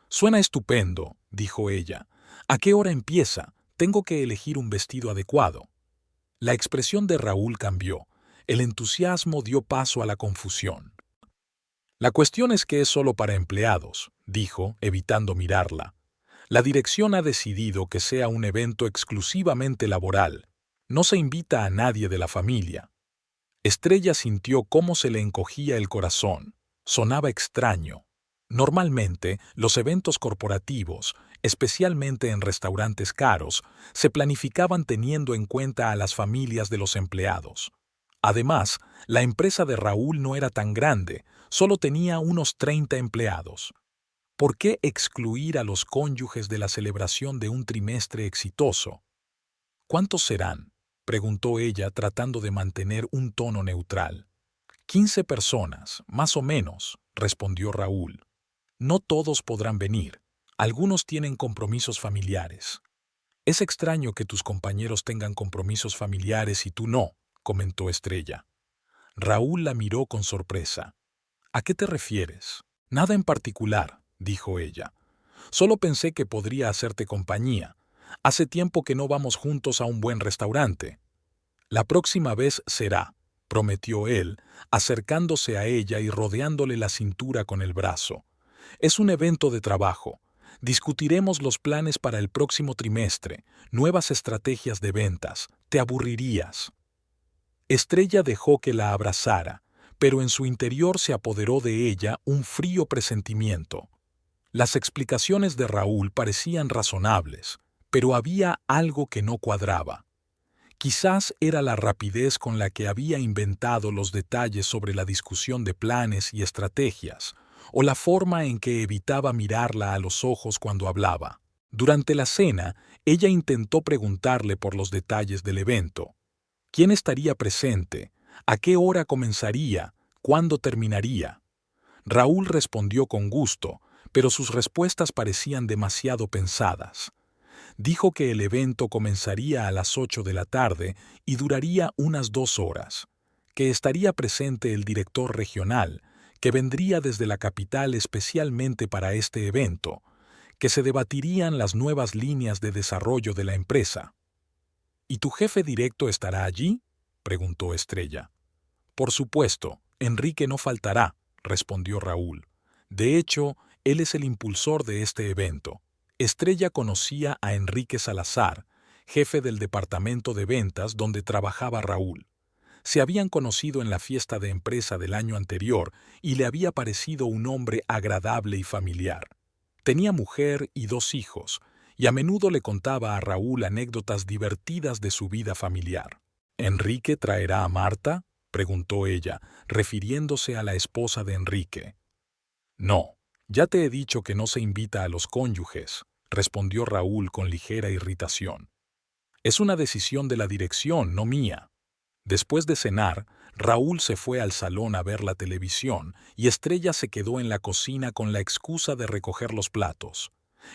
«Suena estupendo», dijo ella. «¿A qué hora empieza? Tengo que elegir un vestido adecuado». La expresión de Raúl cambió. El entusiasmo dio paso a la confusión. «La cuestión es que es solo para empleados», dijo, evitando mirarla. «La dirección ha decidido que sea un evento exclusivamente laboral. No se invita a nadie de la familia». Estrella sintió cómo se le encogía el corazón. Sonaba extraño. Normalmente, los eventos corporativos, especialmente en restaurantes caros, se planificaban teniendo en cuenta a las familias de los empleados. Además, la empresa de Raúl no era tan grande, solo tenía unos 30 empleados. ¿Por qué excluir a los cónyuges de la celebración de un trimestre exitoso? «¿Cuántos serán?», preguntó ella tratando de mantener un tono neutral. «15 personas, más o menos», respondió Raúl. «No todos podrán venir. Algunos tienen compromisos familiares». «Es extraño que tus compañeros tengan compromisos familiares y tú no», comentó Estrella. Raúl la miró con sorpresa. «¿A qué te refieres?». «Nada en particular», dijo ella. «Solo pensé que podría hacerte compañía. Hace tiempo que no vamos juntos a un buen restaurante». «La próxima vez será», prometió él, acercándose a ella y rodeándole la cintura con el brazo. «Es un evento de trabajo. Discutiremos los planes para el próximo trimestre, nuevas estrategias de ventas. Te aburrirías». Estrella dejó que la abrazara, pero en su interior se apoderó de ella un frío presentimiento. Las explicaciones de Raúl parecían razonables, pero había algo que no cuadraba. Quizás era la rapidez con la que había inventado los detalles sobre la discusión de planes y estrategias, o la forma en que evitaba mirarla a los ojos cuando hablaba. Durante la cena, ella intentó preguntarle por los detalles del evento. ¿Quién estaría presente? ¿A qué hora comenzaría? ¿Cuándo terminaría? Raúl respondió con gusto, pero sus respuestas parecían demasiado pensadas. Dijo que el evento comenzaría a las 8 de la tarde y duraría unas 2 horas, que estaría presente el director regional, que vendría desde la capital especialmente para este evento, que se debatirían las nuevas líneas de desarrollo de la empresa. «¿Y tu jefe directo estará allí?», preguntó Estrella. «Por supuesto, Enrique no faltará», respondió Raúl. «De hecho, él es el impulsor de este evento. Estrella conocía a Enrique Salazar, jefe del departamento de ventas donde trabajaba Raúl. Se habían conocido en la fiesta de empresa del año anterior y le había parecido un hombre agradable y familiar. Tenía mujer y 2 hijos, y a menudo le contaba a Raúl anécdotas divertidas de su vida familiar. ¿Enrique traerá a Marta?, preguntó ella, refiriéndose a la esposa de Enrique. No, ya te he dicho que no se invita a los cónyuges, respondió Raúl con ligera irritación. Es una decisión de la dirección, no mía. Después de cenar, Raúl se fue al salón a ver la televisión y Estrella se quedó en la cocina con la excusa de recoger los platos.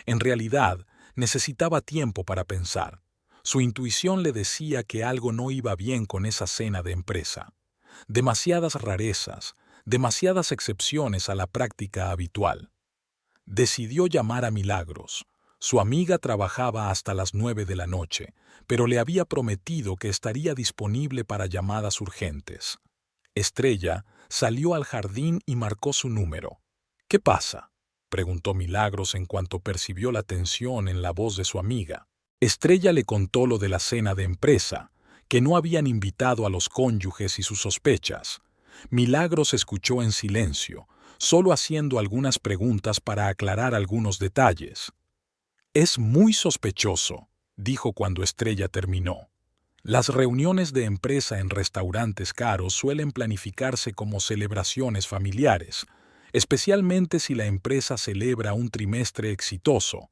En realidad, necesitaba tiempo para pensar. Su intuición le decía que algo no iba bien con esa cena de empresa. Demasiadas rarezas, demasiadas excepciones a la práctica habitual. Decidió llamar a Milagros. Su amiga trabajaba hasta las 9 de la noche, pero le había prometido que estaría disponible para llamadas urgentes. Estrella salió al jardín y marcó su número. ¿Qué pasa?, preguntó Milagros en cuanto percibió la tensión en la voz de su amiga. Estrella le contó lo de la cena de empresa, que no habían invitado a los cónyuges y sus sospechas. Milagros escuchó en silencio, solo haciendo algunas preguntas para aclarar algunos detalles. Es muy sospechoso, dijo cuando Estrella terminó. Las reuniones de empresa en restaurantes caros suelen planificarse como celebraciones familiares, especialmente si la empresa celebra un trimestre exitoso.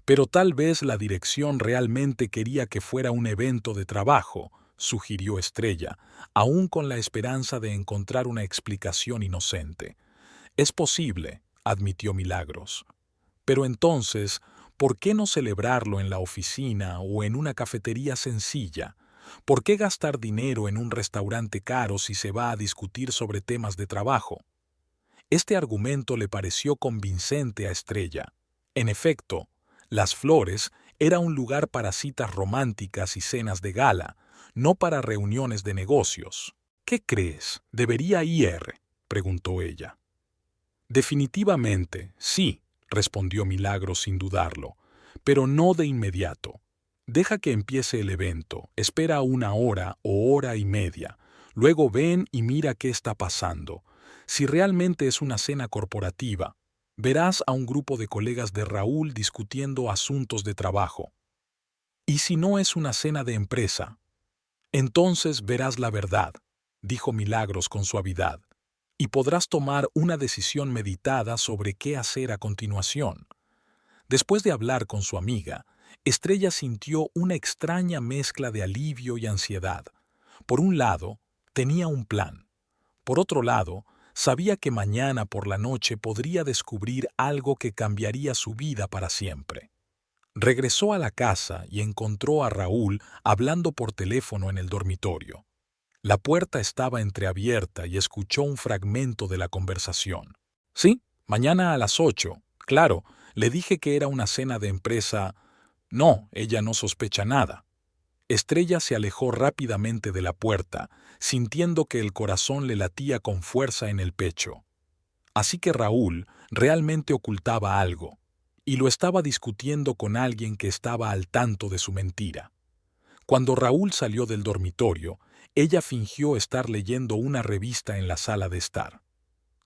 Pero tal vez la dirección realmente quería que fuera un evento de trabajo, sugirió Estrella, aún con la esperanza de encontrar una explicación inocente. Es posible, admitió Milagros. Pero entonces, ¿por qué no celebrarlo en la oficina o en una cafetería sencilla? ¿Por qué gastar dinero en un restaurante caro si se va a discutir sobre temas de trabajo? Este argumento le pareció convincente a Estrella. En efecto, Las Flores era un lugar para citas románticas y cenas de gala, no para reuniones de negocios. ¿Qué crees? ¿Debería ir?, preguntó ella. Definitivamente, sí, respondió Milagros sin dudarlo, pero no de inmediato. Deja que empiece el evento, espera 1 hora o 1 hora y media, luego ven y mira qué está pasando. Si realmente es una cena corporativa, verás a un grupo de colegas de Raúl discutiendo asuntos de trabajo. ¿Y si no es una cena de empresa? Entonces verás la verdad, dijo Milagros con suavidad, y podrás tomar una decisión meditada sobre qué hacer a continuación. Después de hablar con su amiga, Estrella sintió una extraña mezcla de alivio y ansiedad. Por un lado, tenía un plan. Por otro lado, sabía que mañana por la noche podría descubrir algo que cambiaría su vida para siempre. Regresó a la casa y encontró a Raúl hablando por teléfono en el dormitorio. La puerta estaba entreabierta y escuchó un fragmento de la conversación. Sí, mañana a las 8. Claro, le dije que era una cena de empresa. No, ella no sospecha nada. Estrella se alejó rápidamente de la puerta, sintiendo que el corazón le latía con fuerza en el pecho. Así que Raúl realmente ocultaba algo, y lo estaba discutiendo con alguien que estaba al tanto de su mentira. Cuando Raúl salió del dormitorio, ella fingió estar leyendo una revista en la sala de estar.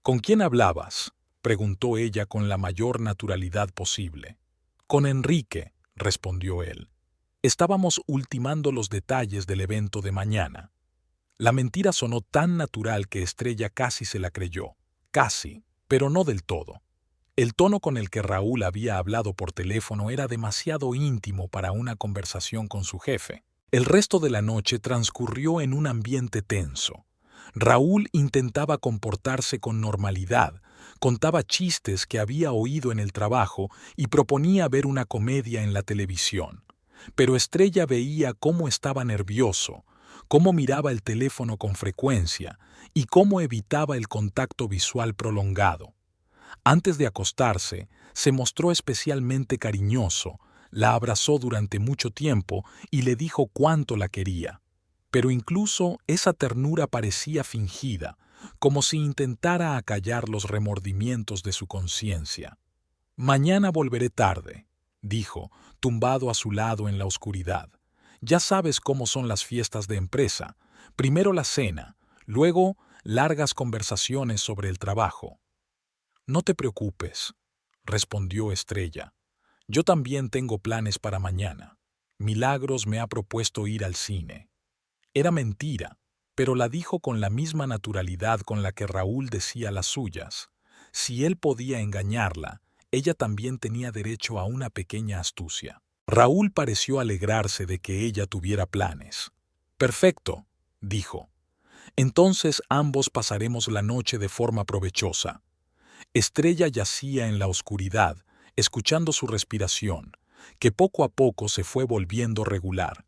¿Con quién hablabas?, preguntó ella con la mayor naturalidad posible. Con Enrique, respondió él. Estábamos ultimando los detalles del evento de mañana. La mentira sonó tan natural que Estrella casi se la creyó. Casi, pero no del todo. El tono con el que Raúl había hablado por teléfono era demasiado íntimo para una conversación con su jefe. El resto de la noche transcurrió en un ambiente tenso. Raúl intentaba comportarse con normalidad, contaba chistes que había oído en el trabajo y proponía ver una comedia en la televisión. Pero Estrella veía cómo estaba nervioso, cómo miraba el teléfono con frecuencia y cómo evitaba el contacto visual prolongado. Antes de acostarse, se mostró especialmente cariñoso, la abrazó durante mucho tiempo y le dijo cuánto la quería. Pero incluso esa ternura parecía fingida, como si intentara acallar los remordimientos de su conciencia. Mañana volveré tarde, dijo, tumbado a su lado en la oscuridad. Ya sabes cómo son las fiestas de empresa. Primero la cena, luego largas conversaciones sobre el trabajo. No te preocupes, respondió Estrella. Yo también tengo planes para mañana. Milagros me ha propuesto ir al cine. Era mentira, pero la dijo con la misma naturalidad con la que Raúl decía las suyas. Si él podía engañarla, ella también tenía derecho a una pequeña astucia. Raúl pareció alegrarse de que ella tuviera planes. Perfecto, dijo. Entonces ambos pasaremos la noche de forma provechosa. Estrella yacía en la oscuridad, escuchando su respiración, que poco a poco se fue volviendo regular.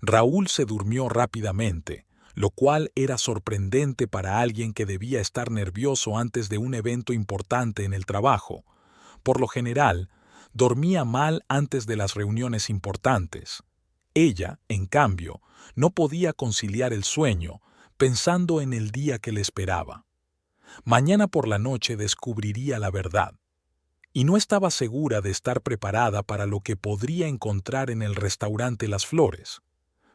Raúl se durmió rápidamente, lo cual era sorprendente para alguien que debía estar nervioso antes de un evento importante en el trabajo. Por lo general, dormía mal antes de las reuniones importantes. Ella, en cambio, no podía conciliar el sueño, pensando en el día que le esperaba. Mañana por la noche descubriría la verdad. Y no estaba segura de estar preparada para lo que podría encontrar en el restaurante Las Flores.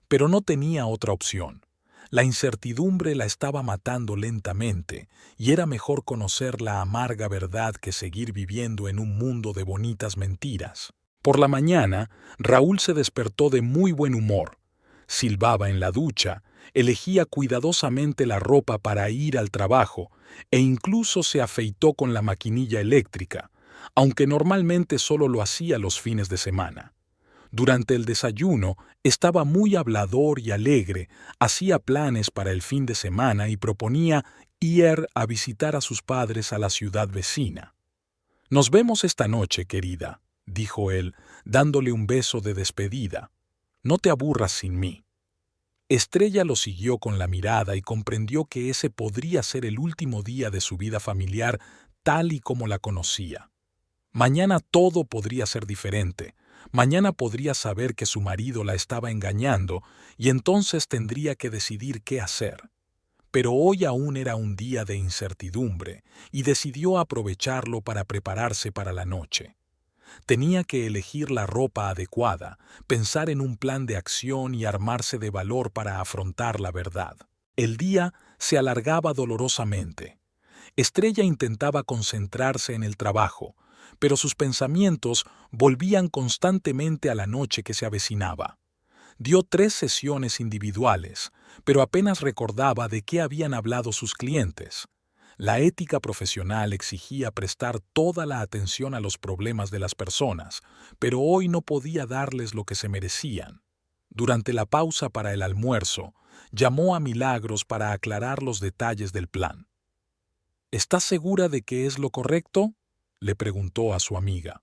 Pero no tenía otra opción. La incertidumbre la estaba matando lentamente, y era mejor conocer la amarga verdad que seguir viviendo en un mundo de bonitas mentiras. Por la mañana, Raúl se despertó de muy buen humor. Silbaba en la ducha, elegía cuidadosamente la ropa para ir al trabajo e incluso se afeitó con la maquinilla eléctrica, aunque normalmente solo lo hacía los fines de semana. Durante el desayuno estaba muy hablador y alegre, hacía planes para el fin de semana y proponía ir a visitar a sus padres a la ciudad vecina. «Nos vemos esta noche, querida», dijo él, dándole un beso de despedida. «No te aburras sin mí». Estrella lo siguió con la mirada y comprendió que ese podría ser el último día de su vida familiar tal y como la conocía. Mañana todo podría ser diferente. Mañana podría saber que su marido la estaba engañando y entonces tendría que decidir qué hacer. Pero hoy aún era un día de incertidumbre y decidió aprovecharlo para prepararse para la noche. Tenía que elegir la ropa adecuada, pensar en un plan de acción y armarse de valor para afrontar la verdad. El día se alargaba dolorosamente. Estrella intentaba concentrarse en el trabajo, pero sus pensamientos volvían constantemente a la noche que se avecinaba. Dio 3 sesiones individuales, pero apenas recordaba de qué habían hablado sus clientes. La ética profesional exigía prestar toda la atención a los problemas de las personas, pero hoy no podía darles lo que se merecían. Durante la pausa para el almuerzo, llamó a Milagros para aclarar los detalles del plan. «¿Estás segura de que es lo correcto?», le preguntó a su amiga.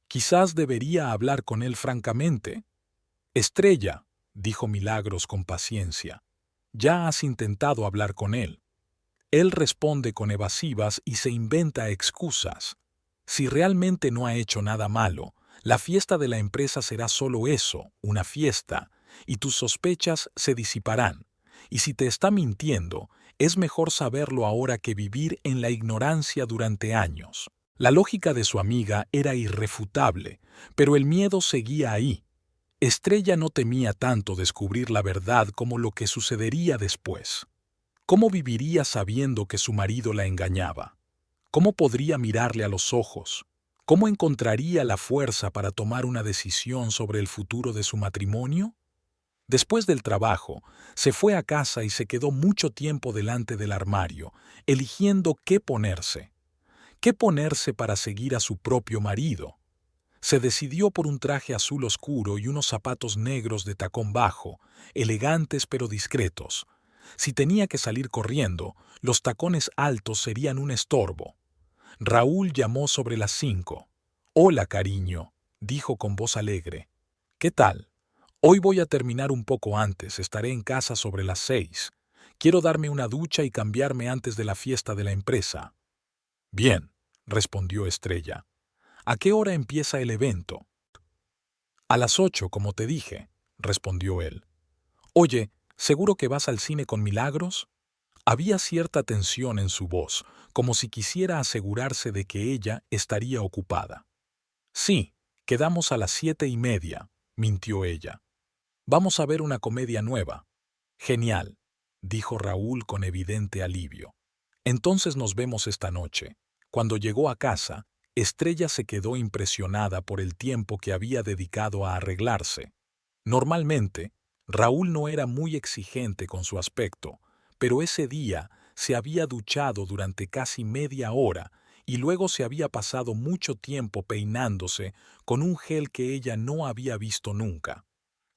«Quizás debería hablar con él francamente». «Estrella», dijo Milagros con paciencia, «ya has intentado hablar con él. Él responde con evasivas y se inventa excusas. Si realmente no ha hecho nada malo, la fiesta de la empresa será solo eso, una fiesta, y tus sospechas se disiparán. Y si te está mintiendo, es mejor saberlo ahora que vivir en la ignorancia durante años». La lógica de su amiga era irrefutable, pero el miedo seguía ahí. Estrella no temía tanto descubrir la verdad como lo que sucedería después. ¿Cómo viviría sabiendo que su marido la engañaba? ¿Cómo podría mirarle a los ojos? ¿Cómo encontraría la fuerza para tomar una decisión sobre el futuro de su matrimonio? Después del trabajo, se fue a casa y se quedó mucho tiempo delante del armario, eligiendo qué ponerse. ¿Qué ponerse para seguir a su propio marido? Se decidió por un traje azul oscuro y unos zapatos negros de tacón bajo, elegantes pero discretos. Si tenía que salir corriendo, los tacones altos serían un estorbo. Raúl llamó sobre las 5. «Hola, cariño», dijo con voz alegre. «¿Qué tal? Hoy voy a terminar un poco antes, estaré en casa sobre las 6. Quiero darme una ducha y cambiarme antes de la fiesta de la empresa». «Bien», respondió Estrella. «¿A qué hora empieza el evento?» «A las 8, como te dije», respondió él. «Oye, ¿seguro que vas al cine con Milagros?». Había cierta tensión en su voz, como si quisiera asegurarse de que ella estaría ocupada. «Sí, Quedamos a las 7:30, mintió ella. Vamos a ver una comedia nueva. Genial, dijo Raúl con evidente alivio. Entonces nos vemos esta noche. Cuando llegó a casa, Estrella se quedó impresionada por el tiempo que había dedicado a arreglarse. Normalmente, Raúl no era muy exigente con su aspecto, pero ese día se había duchado durante casi media hora y luego se había pasado mucho tiempo peinándose con un gel que ella no había visto nunca.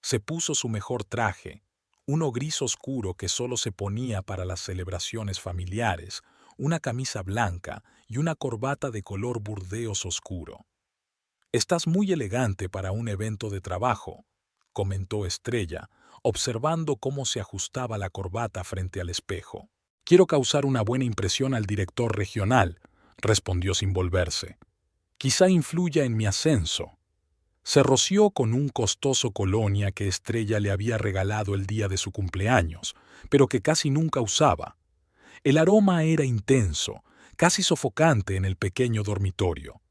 Se puso su mejor traje, uno gris oscuro que solo se ponía para las celebraciones familiares, una camisa blanca y una corbata de color burdeos oscuro. «Estás muy elegante para un evento de trabajo», comentó Estrella, observando cómo se ajustaba la corbata frente al espejo. «Quiero causar una buena impresión al director regional», respondió sin volverse. «Quizá influya en mi ascenso». Se roció con un costoso colonia que Estrella le había regalado el día de su cumpleaños, pero que casi nunca usaba. El aroma era intenso, casi sofocante en el pequeño dormitorio.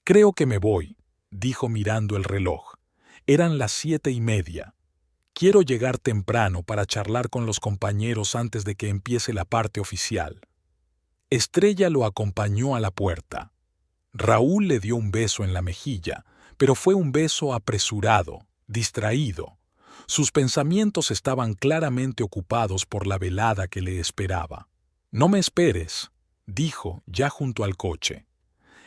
«Creo que me voy», dijo mirando el reloj. Eran las 7:30. «Quiero llegar temprano para charlar con los compañeros antes de que empiece la parte oficial». Estrella lo acompañó a la puerta. Raúl le dio un beso en la mejilla, pero fue un beso apresurado, distraído. Sus pensamientos estaban claramente ocupados por la velada que le esperaba. «No me esperes», dijo, ya junto al coche.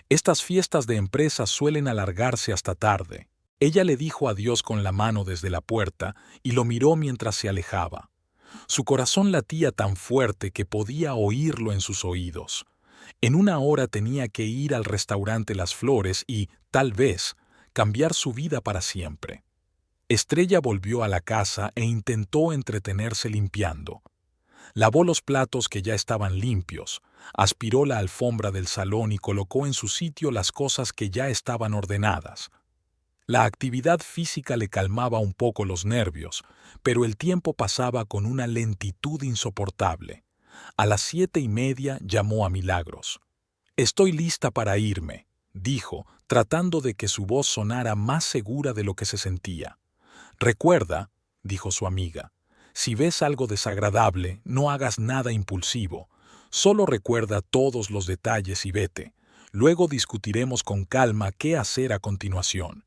«Estas fiestas de empresa suelen alargarse hasta tarde». Ella le dijo adiós con la mano desde la puerta y lo miró mientras se alejaba. Su corazón latía tan fuerte que podía oírlo en sus oídos. En una hora tenía que ir al restaurante Las Flores y, tal vez, cambiar su vida para siempre. Estrella volvió a la casa e intentó entretenerse limpiando. Lavó los platos que ya estaban limpios, aspiró la alfombra del salón y colocó en su sitio las cosas que ya estaban ordenadas. La actividad física le calmaba un poco los nervios, pero el tiempo pasaba con una lentitud insoportable. A las 7:30 llamó a Milagros. «Estoy lista para irme», dijo, tratando de que su voz sonara más segura de lo que se sentía. «Recuerda», dijo su amiga, «si ves algo desagradable, no hagas nada impulsivo. Solo recuerda todos los detalles y vete. Luego discutiremos con calma qué hacer a continuación.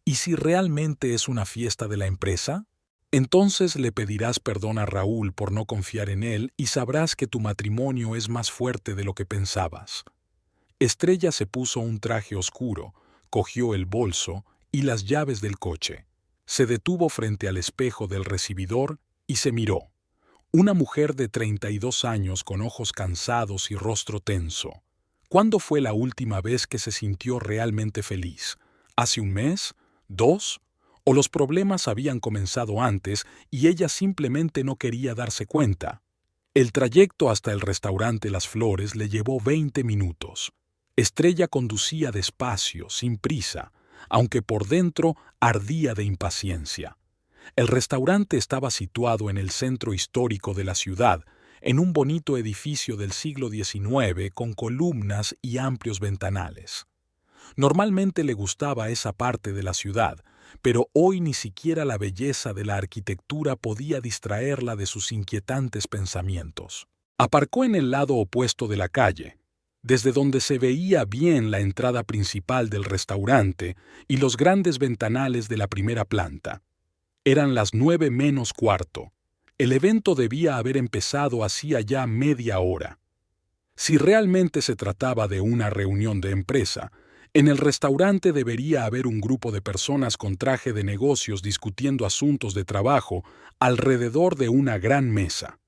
¿Y si realmente es una fiesta de la empresa? Entonces le pedirás perdón a Raúl por no confiar en él y sabrás que tu matrimonio es más fuerte de lo que pensabas». Estrella se puso un traje oscuro, cogió el bolso y las llaves del coche. Se detuvo frente al espejo del recibidor y se miró. Una mujer de 32 años con ojos cansados y rostro tenso. ¿Cuándo fue la última vez que se sintió realmente feliz? ¿Hace un mes? ¿2? ¿O los problemas habían comenzado antes y ella simplemente no quería darse cuenta? El trayecto hasta el restaurante Las Flores le llevó 20 minutos. Estrella conducía despacio, sin prisa, aunque por dentro ardía de impaciencia. El restaurante estaba situado en el centro histórico de la ciudad, en un bonito edificio del siglo XIX con columnas y amplios ventanales. Normalmente le gustaba esa parte de la ciudad, pero hoy ni siquiera la belleza de la arquitectura podía distraerla de sus inquietantes pensamientos. Aparcó en el lado opuesto de la calle, desde donde se veía bien la entrada principal del restaurante y los grandes ventanales de la primera planta. Eran las 9 menos cuarto. El evento debía haber empezado hacía ya media hora. Si realmente se trataba de una reunión de empresa, en el restaurante debería haber un grupo de personas con traje de negocios discutiendo asuntos de trabajo alrededor de una gran mesa.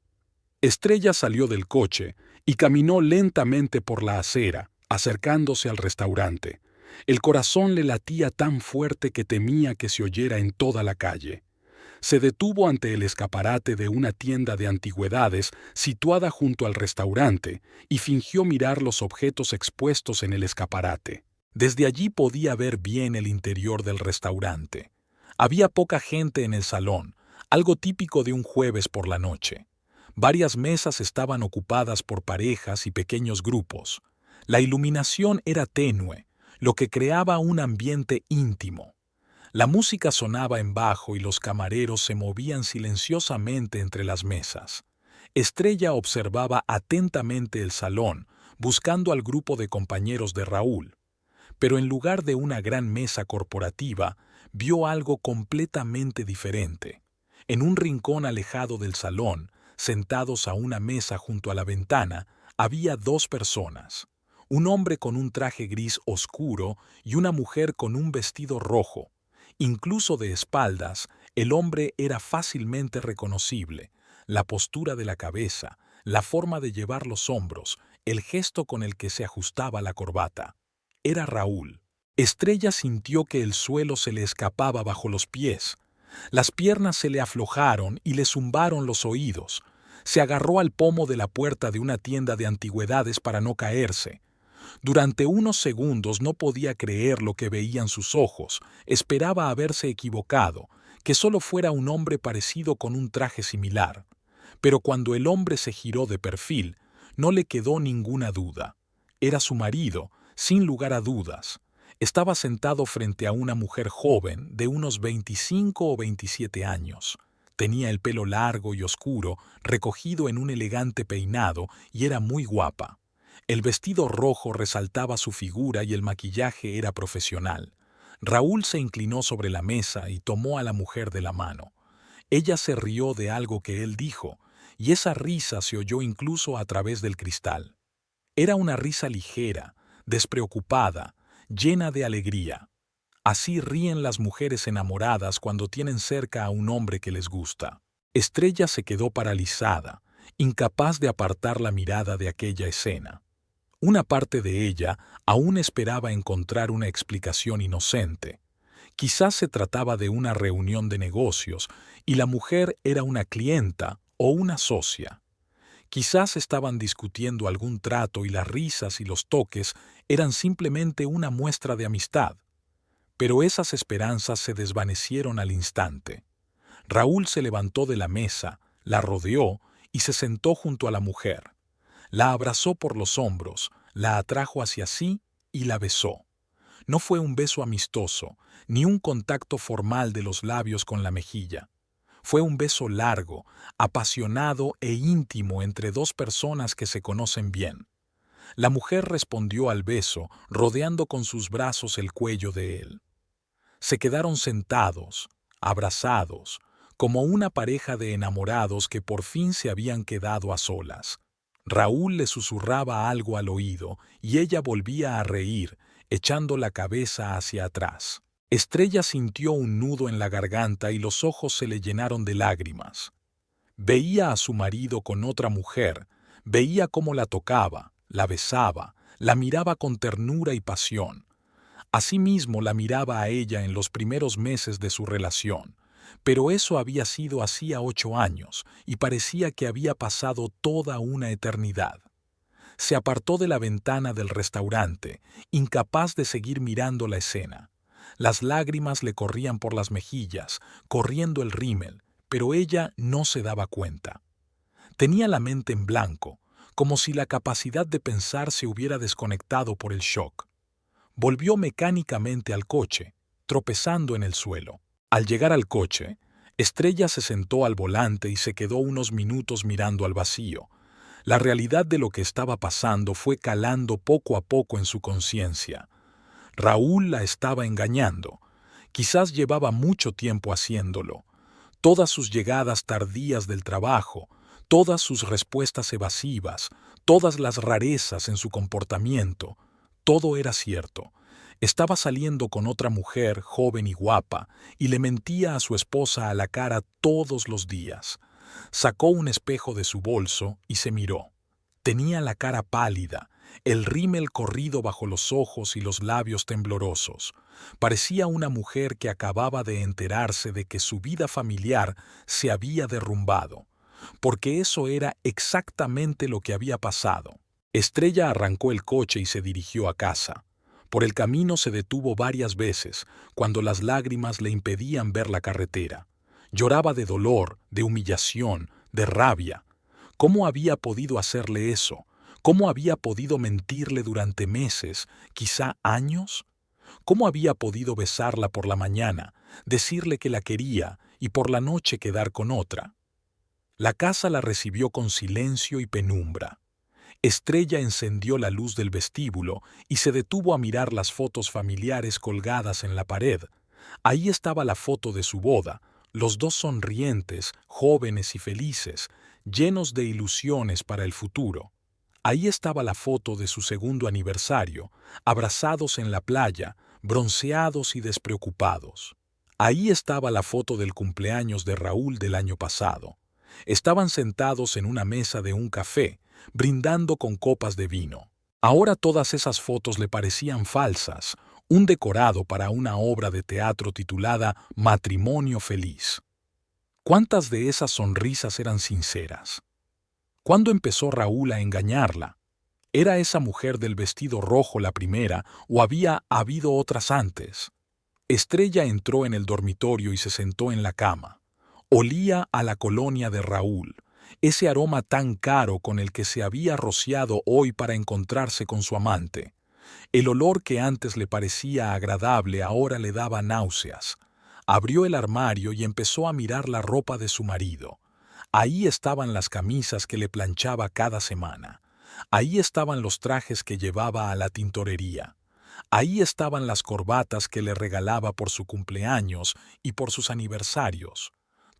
Estrella salió del coche y caminó lentamente por la acera, acercándose al restaurante. El corazón le latía tan fuerte que temía que se oyera en toda la calle. Se detuvo ante el escaparate de una tienda de antigüedades situada junto al restaurante y fingió mirar los objetos expuestos en el escaparate. Desde allí podía ver bien el interior del restaurante. Había poca gente en el salón, algo típico de un jueves por la noche. Varias mesas estaban ocupadas por parejas y pequeños grupos. La iluminación era tenue, lo que creaba un ambiente íntimo. La música sonaba en bajo y los camareros se movían silenciosamente entre las mesas. Estrella observaba atentamente el salón, buscando al grupo de compañeros de Raúl. Pero en lugar de una gran mesa corporativa, vio algo completamente diferente. En un rincón alejado del salón, sentados a una mesa junto a la ventana, había dos personas. Un hombre con un traje gris oscuro y una mujer con un vestido rojo. Incluso de espaldas, el hombre era fácilmente reconocible. La postura de la cabeza, la forma de llevar los hombros, el gesto con el que se ajustaba la corbata. Era Raúl. Estrella sintió que el suelo se le escapaba bajo los pies. Las piernas se le aflojaron y le zumbaron los oídos. Se agarró al pomo de la puerta de una tienda de antigüedades para no caerse. Durante unos segundos no podía creer lo que veían sus ojos. Esperaba haberse equivocado, que solo fuera un hombre parecido con un traje similar. Pero cuando el hombre se giró de perfil, no le quedó ninguna duda. Era su marido, sin lugar a dudas. Estaba sentado frente a una mujer joven de unos 25 o 27 años. Tenía el pelo largo y oscuro, recogido en un elegante peinado, y era muy guapa. El vestido rojo resaltaba su figura y el maquillaje era profesional. Raúl se inclinó sobre la mesa y tomó a la mujer de la mano. Ella se rió de algo que él dijo, y esa risa se oyó incluso a través del cristal. Era una risa ligera, despreocupada, llena de alegría. Así ríen las mujeres enamoradas cuando tienen cerca a un hombre que les gusta. Estrella se quedó paralizada, incapaz de apartar la mirada de aquella escena. Una parte de ella aún esperaba encontrar una explicación inocente. Quizás se trataba de una reunión de negocios y la mujer era una clienta o una socia. Quizás estaban discutiendo algún trato y las risas y los toques eran simplemente una muestra de amistad. Pero esas esperanzas se desvanecieron al instante. Raúl se levantó de la mesa, la rodeó y se sentó junto a la mujer. La abrazó por los hombros, la atrajo hacia sí y la besó. No fue un beso amistoso, ni un contacto formal de los labios con la mejilla. Fue un beso largo, apasionado e íntimo entre dos personas que se conocen bien. La mujer respondió al beso, rodeando con sus brazos el cuello de él. Se quedaron sentados, abrazados, como una pareja de enamorados que por fin se habían quedado a solas. Raúl le susurraba algo al oído y ella volvía a reír, echando la cabeza hacia atrás. Estrella sintió un nudo en la garganta y los ojos se le llenaron de lágrimas. Veía a su marido con otra mujer, veía cómo la tocaba, la besaba, la miraba con ternura y pasión. Asimismo la miraba a ella en los primeros meses de su relación, pero eso había sido hacía 8 años y parecía que había pasado toda una eternidad. Se apartó de la ventana del restaurante, incapaz de seguir mirando la escena. Las lágrimas le corrían por las mejillas, corriendo el rímel, pero ella no se daba cuenta. Tenía la mente en blanco, como si la capacidad de pensar se hubiera desconectado por el shock. Volvió mecánicamente al coche, tropezando en el suelo. Al llegar al coche, Estrella se sentó al volante y se quedó unos minutos mirando al vacío. La realidad de lo que estaba pasando fue calando poco a poco en su conciencia. Raúl la estaba engañando. Quizás llevaba mucho tiempo haciéndolo. Todas sus llegadas tardías del trabajo, todas sus respuestas evasivas, todas las rarezas en su comportamiento, todo era cierto. Estaba saliendo con otra mujer joven y guapa y le mentía a su esposa a la cara todos los días. Sacó un espejo de su bolso y se miró. Tenía la cara pálida, el rímel corrido bajo los ojos y los labios temblorosos. Parecía una mujer que acababa de enterarse de que su vida familiar se había derrumbado, porque eso era exactamente lo que había pasado. Estrella arrancó el coche y se dirigió a casa. Por el camino se detuvo varias veces, cuando las lágrimas le impedían ver la carretera. Lloraba de dolor, de humillación, de rabia. ¿Cómo había podido hacerle eso? ¿Cómo había podido mentirle durante meses, quizá años? ¿Cómo había podido besarla por la mañana, decirle que la quería y por la noche quedar con otra? La casa la recibió con silencio y penumbra. Estrella encendió la luz del vestíbulo y se detuvo a mirar las fotos familiares colgadas en la pared. Ahí estaba la foto de su boda, los dos sonrientes, jóvenes y felices, llenos de ilusiones para el futuro. Ahí estaba la foto de su segundo aniversario, abrazados en la playa, bronceados y despreocupados. Ahí estaba la foto del cumpleaños de Raúl del año pasado. Estaban sentados en una mesa de un café, brindando con copas de vino. Ahora todas esas fotos le parecían falsas, un decorado para una obra de teatro titulada Matrimonio Feliz. ¿Cuántas de esas sonrisas eran sinceras? ¿Cuándo empezó Raúl a engañarla? ¿Era esa mujer del vestido rojo la primera o había habido otras antes? Estrella entró en el dormitorio y se sentó en la cama. Olía a la colonia de Raúl, ese aroma tan caro con el que se había rociado hoy para encontrarse con su amante. El olor que antes le parecía agradable ahora le daba náuseas. Abrió el armario y empezó a mirar la ropa de su marido. Ahí estaban las camisas que le planchaba cada semana. Ahí estaban los trajes que llevaba a la tintorería. Ahí estaban las corbatas que le regalaba por su cumpleaños y por sus aniversarios.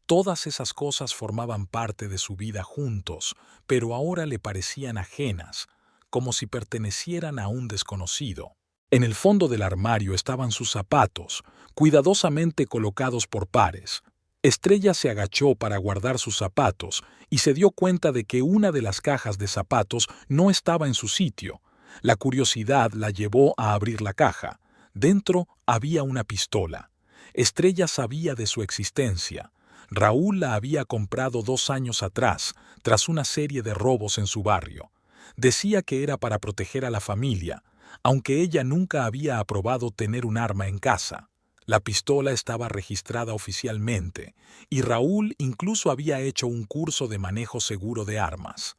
Todas esas cosas formaban parte de su vida juntos, pero ahora le parecían ajenas, como si pertenecieran a un desconocido. En el fondo del armario estaban sus zapatos, cuidadosamente colocados por pares. Estrella se agachó para guardar sus zapatos y se dio cuenta de que una de las cajas de zapatos no estaba en su sitio. La curiosidad la llevó a abrir la caja. Dentro había una pistola. Estrella sabía de su existencia. Raúl la había comprado 2 años atrás, tras una serie de robos en su barrio. Decía que era para proteger a la familia, aunque ella nunca había aprobado tener un arma en casa. La pistola estaba registrada oficialmente, y Raúl incluso había hecho un curso de manejo seguro de armas.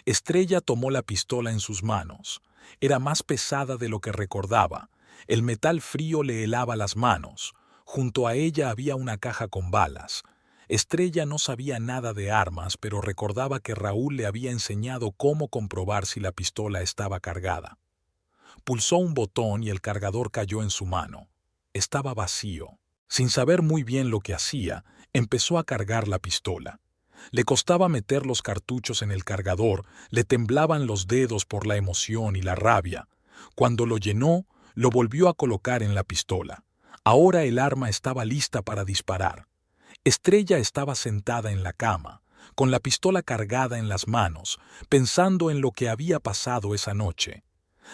Estrella tomó la pistola en sus manos. Era más pesada de lo que recordaba. El metal frío le helaba las manos. Junto a ella había una caja con balas. Estrella no sabía nada de armas, pero recordaba que Raúl le había enseñado cómo comprobar si la pistola estaba cargada. Pulsó un botón y el cargador cayó en su mano. Estaba vacío. Sin saber muy bien lo que hacía, empezó a cargar la pistola. Le costaba meter los cartuchos en el cargador, le temblaban los dedos por la emoción y la rabia. Cuando lo llenó, lo volvió a colocar en la pistola. Ahora el arma estaba lista para disparar. Estrella estaba sentada en la cama, con la pistola cargada en las manos, pensando en lo que había pasado esa noche.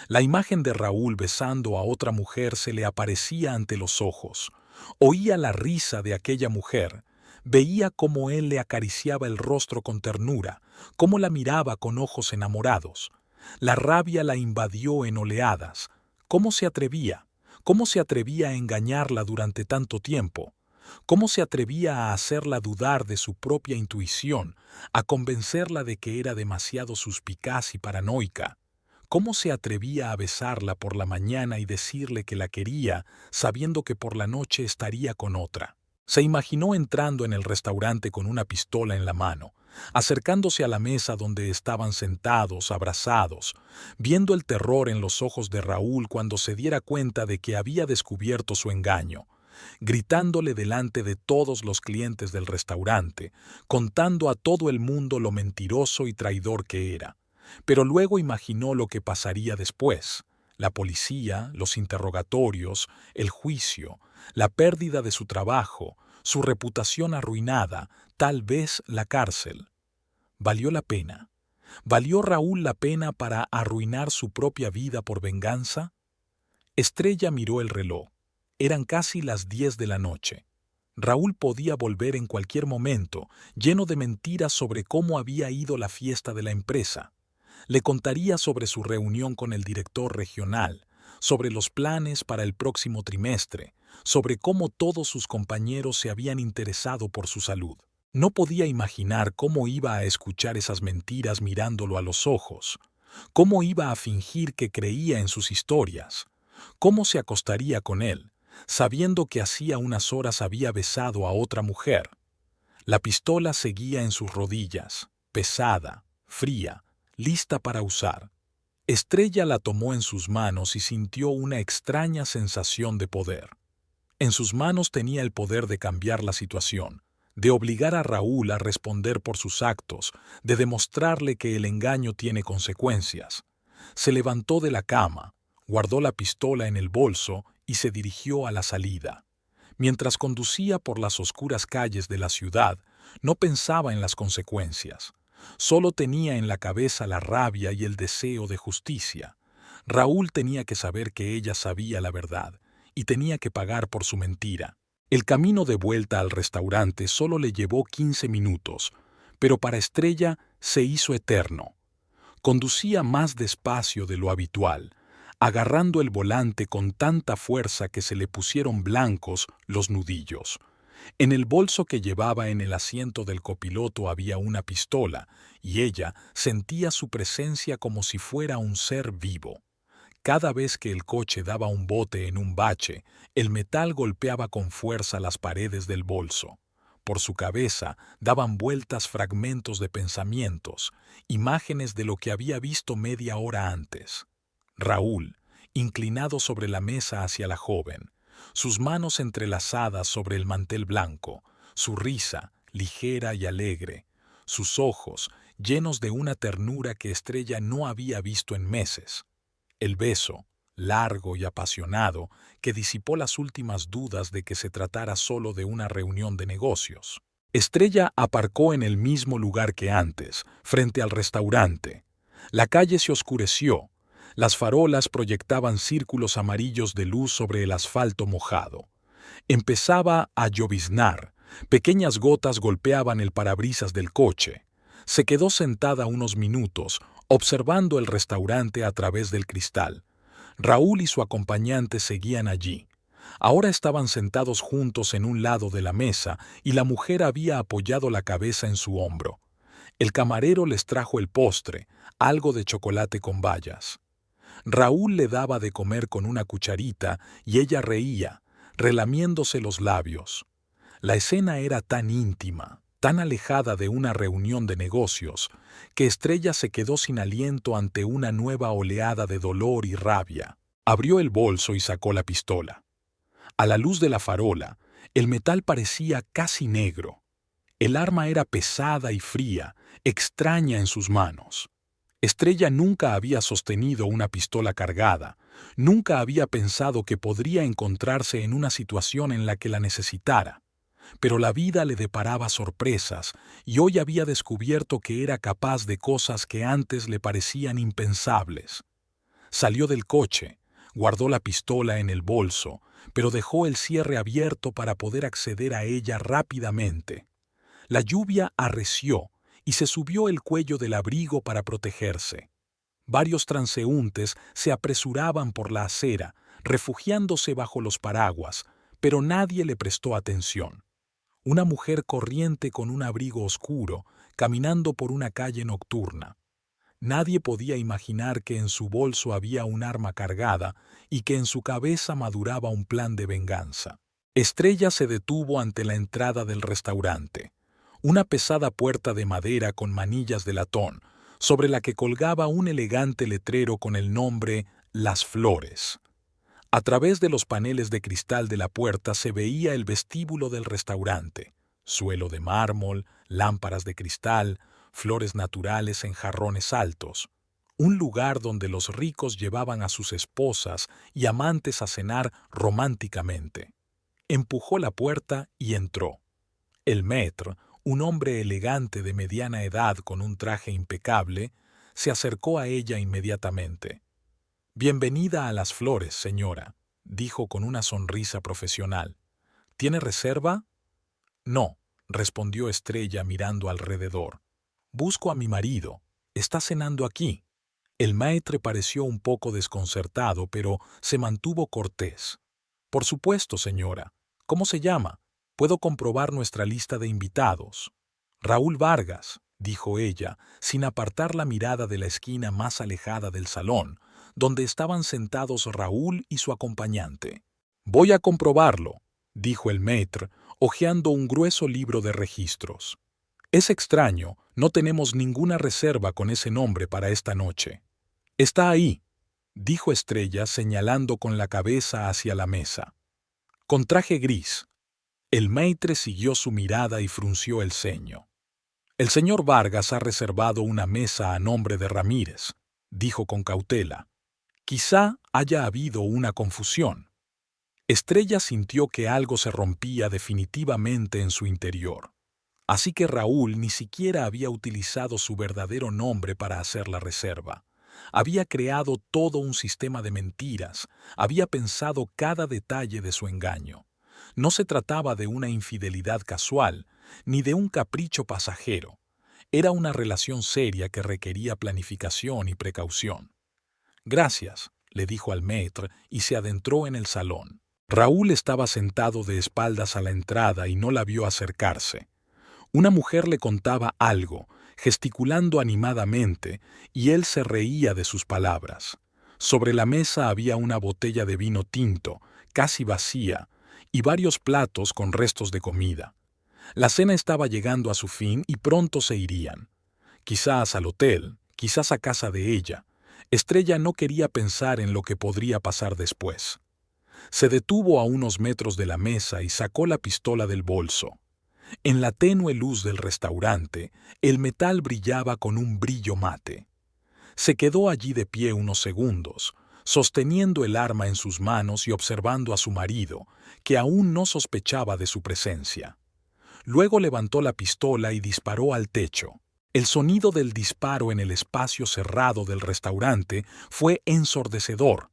La imagen de Raúl besando a otra mujer se le aparecía ante los ojos. Oía la risa de aquella mujer. Veía cómo él le acariciaba el rostro con ternura, cómo la miraba con ojos enamorados. La rabia la invadió en oleadas. ¿Cómo se atrevía? ¿Cómo se atrevía a engañarla durante tanto tiempo? ¿Cómo se atrevía a hacerla dudar de su propia intuición, a convencerla de que era demasiado suspicaz y paranoica? ¿Cómo se atrevía a besarla por la mañana y decirle que la quería, sabiendo que por la noche estaría con otra? Se imaginó entrando en el restaurante con una pistola en la mano, acercándose a la mesa donde estaban sentados, abrazados, viendo el terror en los ojos de Raúl cuando se diera cuenta de que había descubierto su engaño, gritándole delante de todos los clientes del restaurante, contando a todo el mundo lo mentiroso y traidor que era. Pero luego imaginó lo que pasaría después: la policía, los interrogatorios, el juicio, la pérdida de su trabajo, su reputación arruinada, tal vez la cárcel. ¿Valió la pena? ¿Valió Raúl la pena para arruinar su propia vida por venganza? Estrella miró el reloj. Eran casi las 10 de la noche. Raúl podía volver en cualquier momento, lleno de mentiras sobre cómo había ido la fiesta de la empresa. Le contaría sobre su reunión con el director regional, sobre los planes para el próximo trimestre, sobre cómo todos sus compañeros se habían interesado por su salud. No podía imaginar cómo iba a escuchar esas mentiras mirándolo a los ojos, cómo iba a fingir que creía en sus historias, ¿Cómo se acostaría con él, sabiendo que hacía unas horas había besado a otra mujer? La pistola seguía en sus rodillas, pesada, fría, lista para usar. Estrella la tomó en sus manos y sintió una extraña sensación de poder. En sus manos tenía el poder de cambiar la situación, de obligar a Raúl a responder por sus actos, de demostrarle que el engaño tiene consecuencias. Se levantó de la cama, guardó la pistola en el bolso y se dirigió a la salida. Mientras conducía por las oscuras calles de la ciudad, no pensaba en las consecuencias. Solo tenía en la cabeza la rabia y el deseo de justicia. Raúl tenía que saber que ella sabía la verdad y tenía que pagar por su mentira. El camino de vuelta al restaurante solo le llevó 15 minutos, pero para Estrella se hizo eterno. Conducía más despacio de lo habitual, agarrando el volante con tanta fuerza que se le pusieron blancos los nudillos. En el bolso que llevaba en el asiento del copiloto había una pistola, y ella sentía su presencia como si fuera un ser vivo. Cada vez que el coche daba un bote en un bache, el metal golpeaba con fuerza las paredes del bolso. Por su cabeza daban vueltas fragmentos de pensamientos, imágenes de lo que había visto media hora antes. Raúl, inclinado sobre la mesa hacia la joven, sus manos entrelazadas sobre el mantel blanco, su risa, ligera y alegre, sus ojos, llenos de una ternura que Estrella no había visto en meses. El beso, largo y apasionado, que disipó las últimas dudas de que se tratara solo de una reunión de negocios. Estrella aparcó en el mismo lugar que antes, frente al restaurante. La calle se oscureció. Las farolas proyectaban círculos amarillos de luz sobre el asfalto mojado. Empezaba a lloviznar. Pequeñas gotas golpeaban el parabrisas del coche. Se quedó sentada unos minutos, observando el restaurante a través del cristal. Raúl y su acompañante seguían allí. Ahora estaban sentados juntos en un lado de la mesa y la mujer había apoyado la cabeza en su hombro. El camarero les trajo el postre, algo de chocolate con bayas. Raúl le daba de comer con una cucharita y ella reía, relamiéndose los labios. La escena era tan íntima, tan alejada de una reunión de negocios, que Estrella se quedó sin aliento ante una nueva oleada de dolor y rabia. Abrió el bolso y sacó la pistola. A la luz de la farola, el metal parecía casi negro. El arma era pesada y fría, extraña en sus manos. Estrella nunca había sostenido una pistola cargada, nunca había pensado que podría encontrarse en una situación en la que la necesitara. Pero la vida le deparaba sorpresas y hoy había descubierto que era capaz de cosas que antes le parecían impensables. Salió del coche, guardó la pistola en el bolso, pero dejó el cierre abierto para poder acceder a ella rápidamente. La lluvia arreció y se subió el cuello del abrigo para protegerse. Varios transeúntes se apresuraban por la acera, refugiándose bajo los paraguas, pero nadie le prestó atención. Una mujer corriente con un abrigo oscuro, caminando por una calle nocturna. Nadie podía imaginar que en su bolso había un arma cargada y que en su cabeza maduraba un plan de venganza. Estrella se detuvo ante la entrada del restaurante. Una pesada puerta de madera con manillas de latón, sobre la que colgaba un elegante letrero con el nombre Las Flores. A través de los paneles de cristal de la puerta se veía el vestíbulo del restaurante, suelo de mármol, lámparas de cristal, flores naturales en jarrones altos, un lugar donde los ricos llevaban a sus esposas y amantes a cenar románticamente. Empujó la puerta y entró. El maître, un hombre elegante de mediana edad con un traje impecable, se acercó a ella inmediatamente. «Bienvenida a Las Flores, señora», dijo con una sonrisa profesional. «¿Tiene reserva?» «No», respondió Estrella mirando alrededor. «Busco a mi marido. Está cenando aquí». El maître pareció un poco desconcertado, pero se mantuvo cortés. «Por supuesto, señora. ¿Cómo se llama? Puedo comprobar nuestra lista de invitados». «Raúl Vargas», dijo ella, sin apartar la mirada de la esquina más alejada del salón, donde estaban sentados Raúl y su acompañante. «Voy a comprobarlo», dijo el maître, hojeando un grueso libro de registros. «Es extraño, no tenemos ninguna reserva con ese nombre para esta noche». «Está ahí», dijo Estrella señalando con la cabeza hacia la mesa. «Con traje gris». El maître siguió su mirada y frunció el ceño. «El señor Vargas ha reservado una mesa a nombre de Ramírez», dijo con cautela. «Quizá haya habido una confusión». Estrella sintió que algo se rompía definitivamente en su interior. Así que Raúl ni siquiera había utilizado su verdadero nombre para hacer la reserva. Había creado todo un sistema de mentiras, había pensado cada detalle de su engaño. No se trataba de una infidelidad casual, ni de un capricho pasajero. Era una relación seria que requería planificación y precaución. «Gracias», le dijo al maître y se adentró en el salón. Raúl estaba sentado de espaldas a la entrada y no la vio acercarse. Una mujer le contaba algo, gesticulando animadamente, y él se reía de sus palabras. Sobre la mesa había una botella de vino tinto, casi vacía, y varios platos con restos de comida. La cena estaba llegando a su fin y pronto se irían. Quizás al hotel, quizás a casa de ella. Estrella no quería pensar en lo que podría pasar después. Se detuvo a unos metros de la mesa y sacó la pistola del bolso. En la tenue luz del restaurante, el metal brillaba con un brillo mate. Se quedó allí de pie unos segundos, sosteniendo el arma en sus manos y observando a su marido, que aún no sospechaba de su presencia. Luego levantó la pistola y disparó al techo. El sonido del disparo en el espacio cerrado del restaurante fue ensordecedor.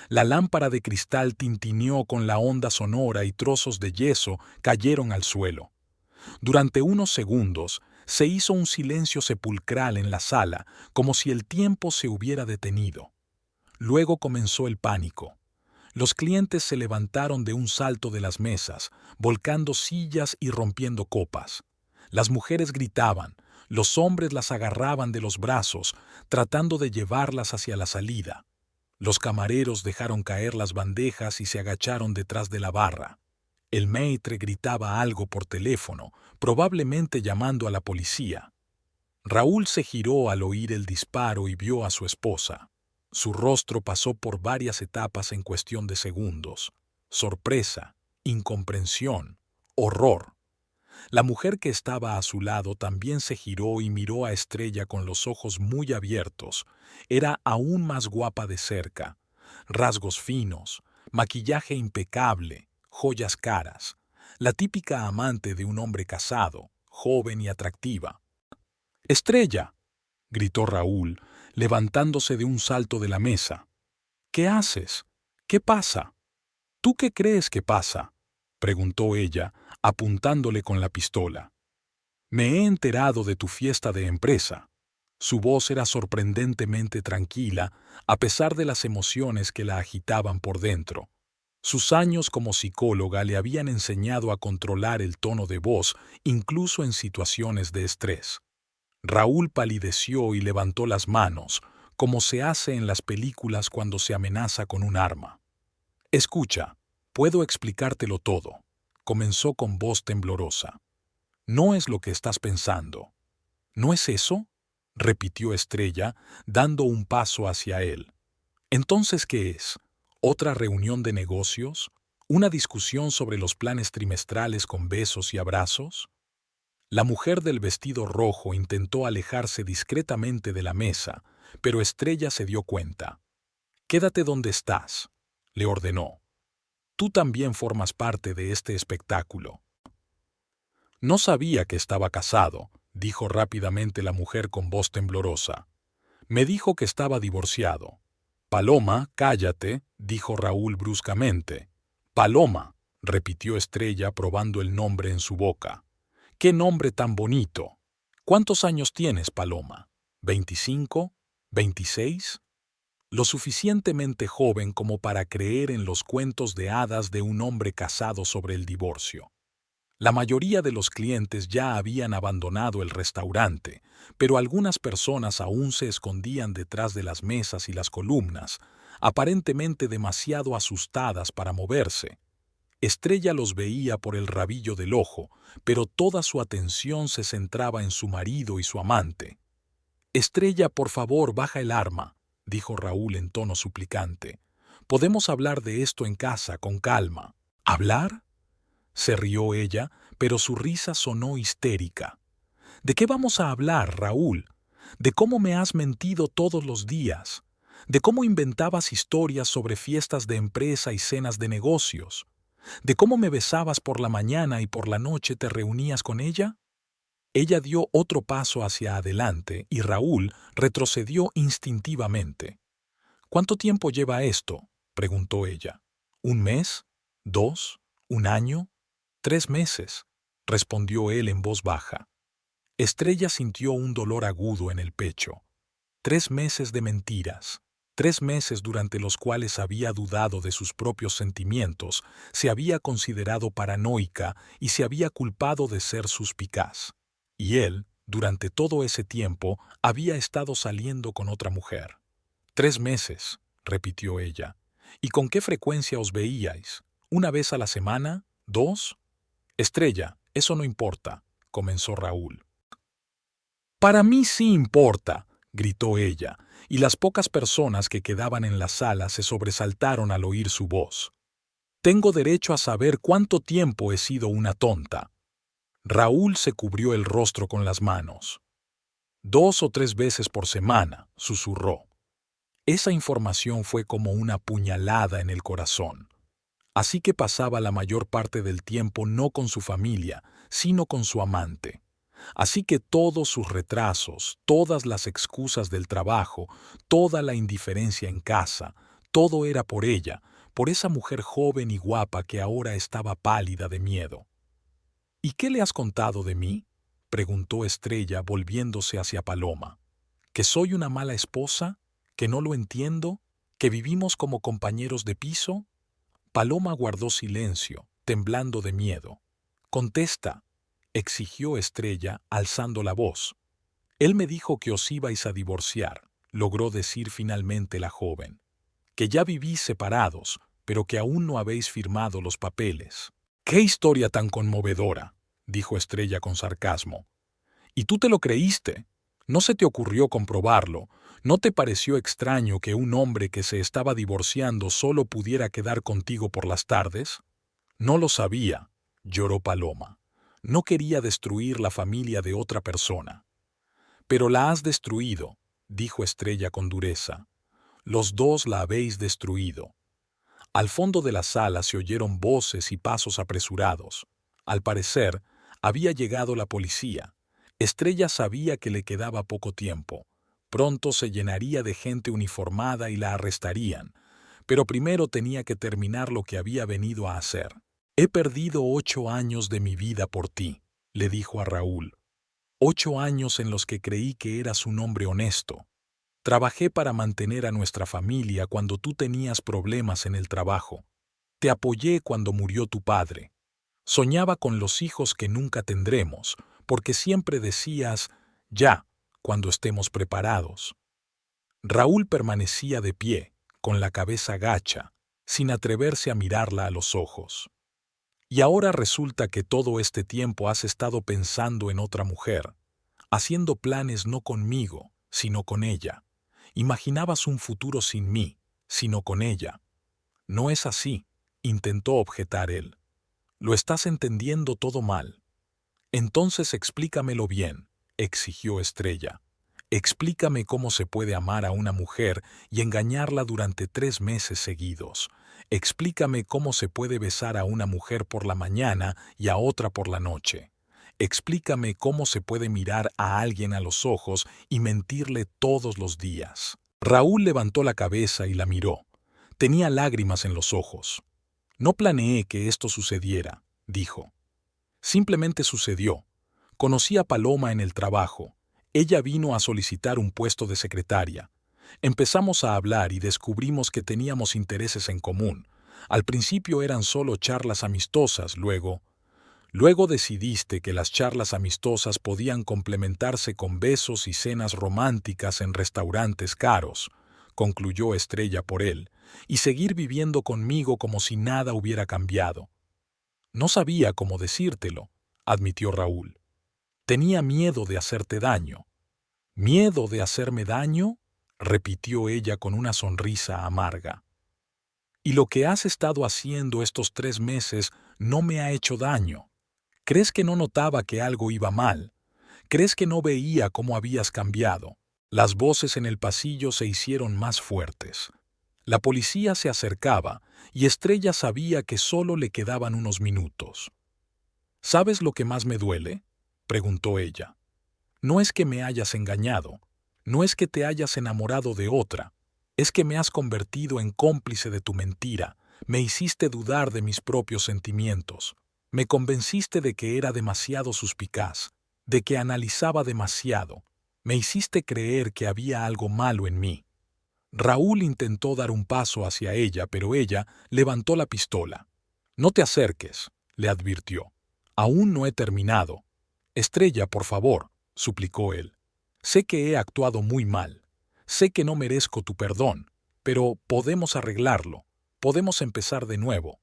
La lámpara de cristal tintineó con la onda sonora y trozos de yeso cayeron al suelo. Durante unos segundos se hizo un silencio sepulcral en la sala, como si el tiempo se hubiera detenido. Luego comenzó el pánico. Los clientes se levantaron de un salto de las mesas, volcando sillas y rompiendo copas. Las mujeres gritaban, los hombres las agarraban de los brazos, tratando de llevarlas hacia la salida. Los camareros dejaron caer las bandejas y se agacharon detrás de la barra. El maître gritaba algo por teléfono, probablemente llamando a la policía. Raúl se giró al oír el disparo y vio a su esposa. Su rostro pasó por varias etapas en cuestión de segundos. Sorpresa, incomprensión, horror. La mujer que estaba a su lado también se giró y miró a Estrella con los ojos muy abiertos. Era aún más guapa de cerca. Rasgos finos, maquillaje impecable, joyas caras. La típica amante de un hombre casado, joven y atractiva. «¡Estrella!», gritó Raúl, levantándose de un salto de la mesa. «¿Qué haces? ¿Qué pasa?» «¿Tú qué crees que pasa?», preguntó ella, apuntándole con la pistola. «Me he enterado de tu fiesta de empresa». Su voz era sorprendentemente tranquila, a pesar de las emociones que la agitaban por dentro. Sus años como psicóloga le habían enseñado a controlar el tono de voz, incluso en situaciones de estrés. Raúl palideció y levantó las manos, como se hace en las películas cuando se amenaza con un arma. «Escucha, puedo explicártelo todo», comenzó con voz temblorosa. «No es lo que estás pensando». «¿No es eso?», repitió Estrella, dando un paso hacia él. «¿Entonces qué es? ¿Otra reunión de negocios? ¿Una discusión sobre los planes trimestrales con besos y abrazos?». La mujer del vestido rojo intentó alejarse discretamente de la mesa, pero Estrella se dio cuenta. «Quédate donde estás», le ordenó. «Tú también formas parte de este espectáculo». «No sabía que estaba casado», dijo rápidamente la mujer con voz temblorosa. «Me dijo que estaba divorciado». «Paloma, cállate», dijo Raúl bruscamente. «Paloma», repitió Estrella probando el nombre en su boca. «¡Qué nombre tan bonito! ¿Cuántos años tienes, Paloma? ¿25? ¿26? Lo suficientemente joven como para creer en los cuentos de hadas de un hombre casado sobre el divorcio». La mayoría de los clientes ya habían abandonado el restaurante, pero algunas personas aún se escondían detrás de las mesas y las columnas, aparentemente demasiado asustadas para moverse. Estrella los veía por el rabillo del ojo, pero toda su atención se centraba en su marido y su amante. Estrella, por favor, baja el arma, dijo Raúl en tono suplicante. Podemos hablar de esto en casa, con calma. ¿Hablar? Se rió ella, pero su risa sonó histérica. ¿De qué vamos a hablar, Raúl? ¿De cómo me has mentido todos los días? ¿De cómo inventabas historias sobre fiestas de empresa y cenas de negocios? ¿De cómo me besabas por la mañana y por la noche te reunías con ella? Ella dio otro paso hacia adelante y Raúl retrocedió instintivamente. ¿Cuánto tiempo lleva esto?, preguntó ella. ¿Un mes? ¿2? ¿Un año? 3 meses, respondió él en voz baja. Estrella sintió un dolor agudo en el pecho. 3 meses de mentiras. 3 meses durante los cuales había dudado de sus propios sentimientos, se había considerado paranoica y se había culpado de ser suspicaz. Y él, durante todo ese tiempo, había estado saliendo con otra mujer. 3 meses, repitió ella. ¿Y con qué frecuencia os veíais? ¿Una vez a la semana? ¿2? Estrella, eso no importa, comenzó Raúl. Para mí sí importa, gritó ella, y las pocas personas que quedaban en la sala se sobresaltaron al oír su voz. Tengo derecho a saber cuánto tiempo he sido una tonta. Raúl se cubrió el rostro con las manos. 2 o 3 veces por semana, susurró. Esa información fue como una puñalada en el corazón. Así que pasaba la mayor parte del tiempo no con su familia, sino con su amante. Así que todos sus retrasos, todas las excusas del trabajo, toda la indiferencia en casa, todo era por ella, por esa mujer joven y guapa que ahora estaba pálida de miedo. ¿Y qué le has contado de mí?, preguntó Estrella volviéndose hacia Paloma. ¿Que soy una mala esposa? ¿Que no lo entiendo? ¿Que vivimos como compañeros de piso? Paloma guardó silencio, temblando de miedo. Contesta, exigió Estrella, alzando la voz. Él me dijo que os ibais a divorciar, logró decir finalmente la joven. Que ya vivís separados, pero que aún no habéis firmado los papeles. ¡Qué historia tan conmovedora!, dijo Estrella con sarcasmo. ¿Y tú te lo creíste? ¿No se te ocurrió comprobarlo? ¿No te pareció extraño que un hombre que se estaba divorciando solo pudiera quedar contigo por las tardes? No lo sabía, lloró Paloma. No quería destruir la familia de otra persona. Pero la has destruido, dijo Estrella con dureza. Los dos la habéis destruido. Al fondo de la sala se oyeron voces y pasos apresurados. Al parecer, había llegado la policía. Estrella sabía que le quedaba poco tiempo. Pronto se llenaría de gente uniformada y la arrestarían. Pero primero tenía que terminar lo que había venido a hacer. He perdido 8 años de mi vida por ti, le dijo a Raúl. 8 años en los que creí que eras un hombre honesto. Trabajé para mantener a nuestra familia cuando tú tenías problemas en el trabajo. Te apoyé cuando murió tu padre. Soñaba con los hijos que nunca tendremos, porque siempre decías, ya, cuando estemos preparados. Raúl permanecía de pie, con la cabeza gacha, sin atreverse a mirarla a los ojos. Y ahora resulta que todo este tiempo has estado pensando en otra mujer, haciendo planes no conmigo, sino con ella. Imaginabas un futuro sin mí, sino con ella. No es así, intentó objetar él. Lo estás entendiendo todo mal. Entonces explícamelo bien, exigió Estrella. Explícame cómo se puede amar a una mujer y engañarla durante 3 meses seguidos. Explícame cómo se puede besar a una mujer por la mañana y a otra por la noche. Explícame cómo se puede mirar a alguien a los ojos y mentirle todos los días. Raúl levantó la cabeza y la miró. Tenía lágrimas en los ojos. No planeé que esto sucediera, dijo. Simplemente sucedió. Conocí a Paloma en el trabajo. Ella vino a solicitar un puesto de secretaria. Empezamos a hablar y descubrimos que teníamos intereses en común. Al principio eran solo charlas amistosas, luego Luego decidiste que las charlas amistosas podían complementarse con besos y cenas románticas en restaurantes caros, concluyó Estrella por él, y seguir viviendo conmigo como si nada hubiera cambiado. No sabía cómo decírtelo, admitió Raúl. Tenía miedo de hacerte daño. ¿Miedo de hacerme daño?, repitió ella con una sonrisa amarga. Y lo que has estado haciendo estos 3 meses no me ha hecho daño. ¿Crees que no notaba que algo iba mal? ¿Crees que no veía cómo habías cambiado? Las voces en el pasillo se hicieron más fuertes. La policía se acercaba y Estrella sabía que solo le quedaban unos minutos. ¿Sabes lo que más me duele?, preguntó ella. No es que me hayas engañado, no es que te hayas enamorado de otra, es que me has convertido en cómplice de tu mentira, me hiciste dudar de mis propios sentimientos, me convenciste de que era demasiado suspicaz, de que analizaba demasiado, me hiciste creer que había algo malo en mí. Raúl intentó dar un paso hacia ella, pero ella levantó la pistola. No te acerques, le advirtió. Aún no he terminado. Estrella, por favor, suplicó él. Sé que he actuado muy mal. Sé que no merezco tu perdón, pero podemos arreglarlo. Podemos empezar de nuevo.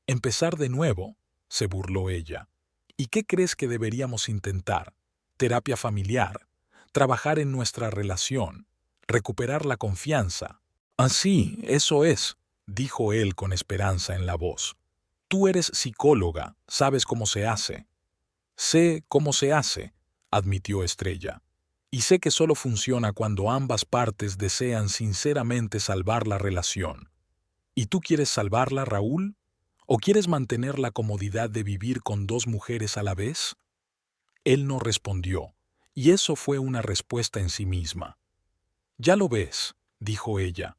¿Empezar de nuevo?, se burló ella. ¿Y qué crees que deberíamos intentar? Terapia familiar, trabajar en nuestra relación, recuperar la confianza. Así, eso es, dijo él con esperanza en la voz. Tú eres psicóloga, sabes cómo se hace. Sé cómo se hace, admitió Estrella. Y sé que solo funciona cuando ambas partes desean sinceramente salvar la relación. ¿Y tú quieres salvarla, Raúl? ¿O quieres mantener la comodidad de vivir con 2 mujeres a la vez? Él no respondió, y eso fue una respuesta en sí misma. Ya lo ves, dijo ella.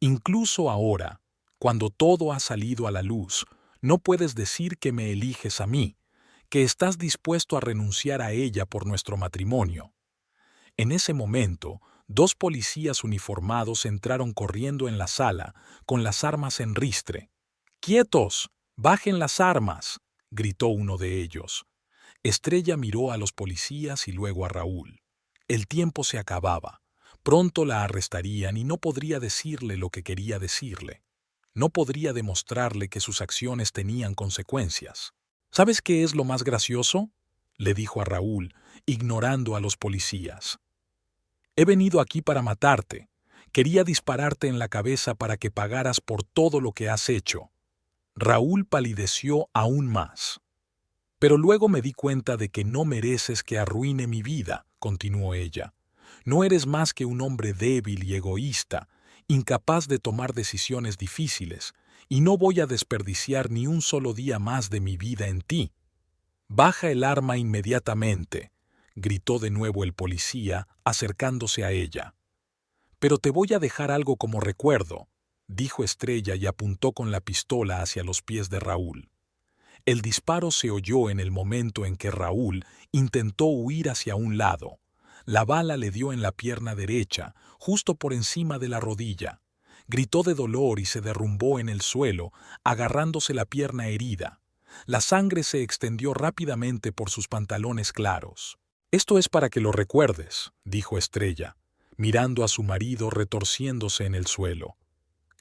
Incluso ahora, cuando todo ha salido a la luz, no puedes decir que me eliges a mí, que estás dispuesto a renunciar a ella por nuestro matrimonio. En ese momento, 2 policías uniformados entraron corriendo en la sala, con las armas en ristre. ¡Quietos! ¡Bajen las armas!, gritó uno de ellos. Estrella miró a los policías y luego a Raúl. El tiempo se acababa. Pronto la arrestarían y no podría decirle lo que quería decirle. No podría demostrarle que sus acciones tenían consecuencias. ¿Sabes qué es lo más gracioso?, le dijo a Raúl, ignorando a los policías. He venido aquí para matarte. Quería dispararte en la cabeza para que pagaras por todo lo que has hecho. Raúl palideció aún más. Pero luego me di cuenta de que no mereces que arruine mi vida, continuó ella. No eres más que un hombre débil y egoísta, incapaz de tomar decisiones difíciles, y no voy a desperdiciar ni un solo día más de mi vida en ti. Baja el arma inmediatamente, gritó de nuevo el policía, acercándose a ella. Pero te voy a dejar algo como recuerdo, dijo Estrella y apuntó con la pistola hacia los pies de Raúl. El disparo se oyó en el momento en que Raúl intentó huir hacia un lado. La bala le dio en la pierna derecha, justo por encima de la rodilla. Gritó de dolor y se derrumbó en el suelo, agarrándose la pierna herida. La sangre se extendió rápidamente por sus pantalones claros. Esto es para que lo recuerdes, dijo Estrella, mirando a su marido retorciéndose en el suelo.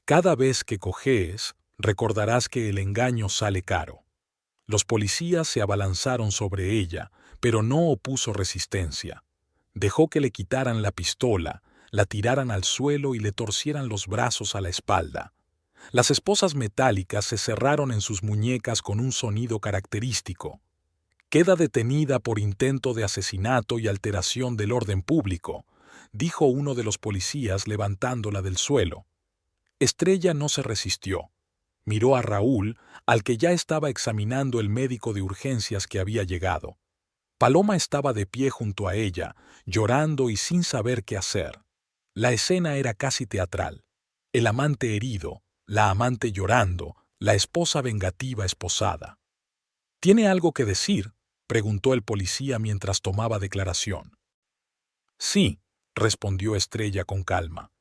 Cada vez que cojees, recordarás que el engaño sale caro. Los policías se abalanzaron sobre ella, pero no opuso resistencia. Dejó que le quitaran la pistola, la tiraran al suelo y le torcieran los brazos a la espalda. Las esposas metálicas se cerraron en sus muñecas con un sonido característico. Queda detenida por intento de asesinato y alteración del orden público, dijo uno de los policías levantándola del suelo. Estrella no se resistió. Miró a Raúl, al que ya estaba examinando el médico de urgencias que había llegado. Paloma estaba de pie junto a ella, llorando y sin saber qué hacer. La escena era casi teatral. El amante herido, la amante llorando, la esposa vengativa esposada. ¿Tiene algo que decir?, preguntó el policía mientras tomaba declaración. Sí, respondió Estrella con calma.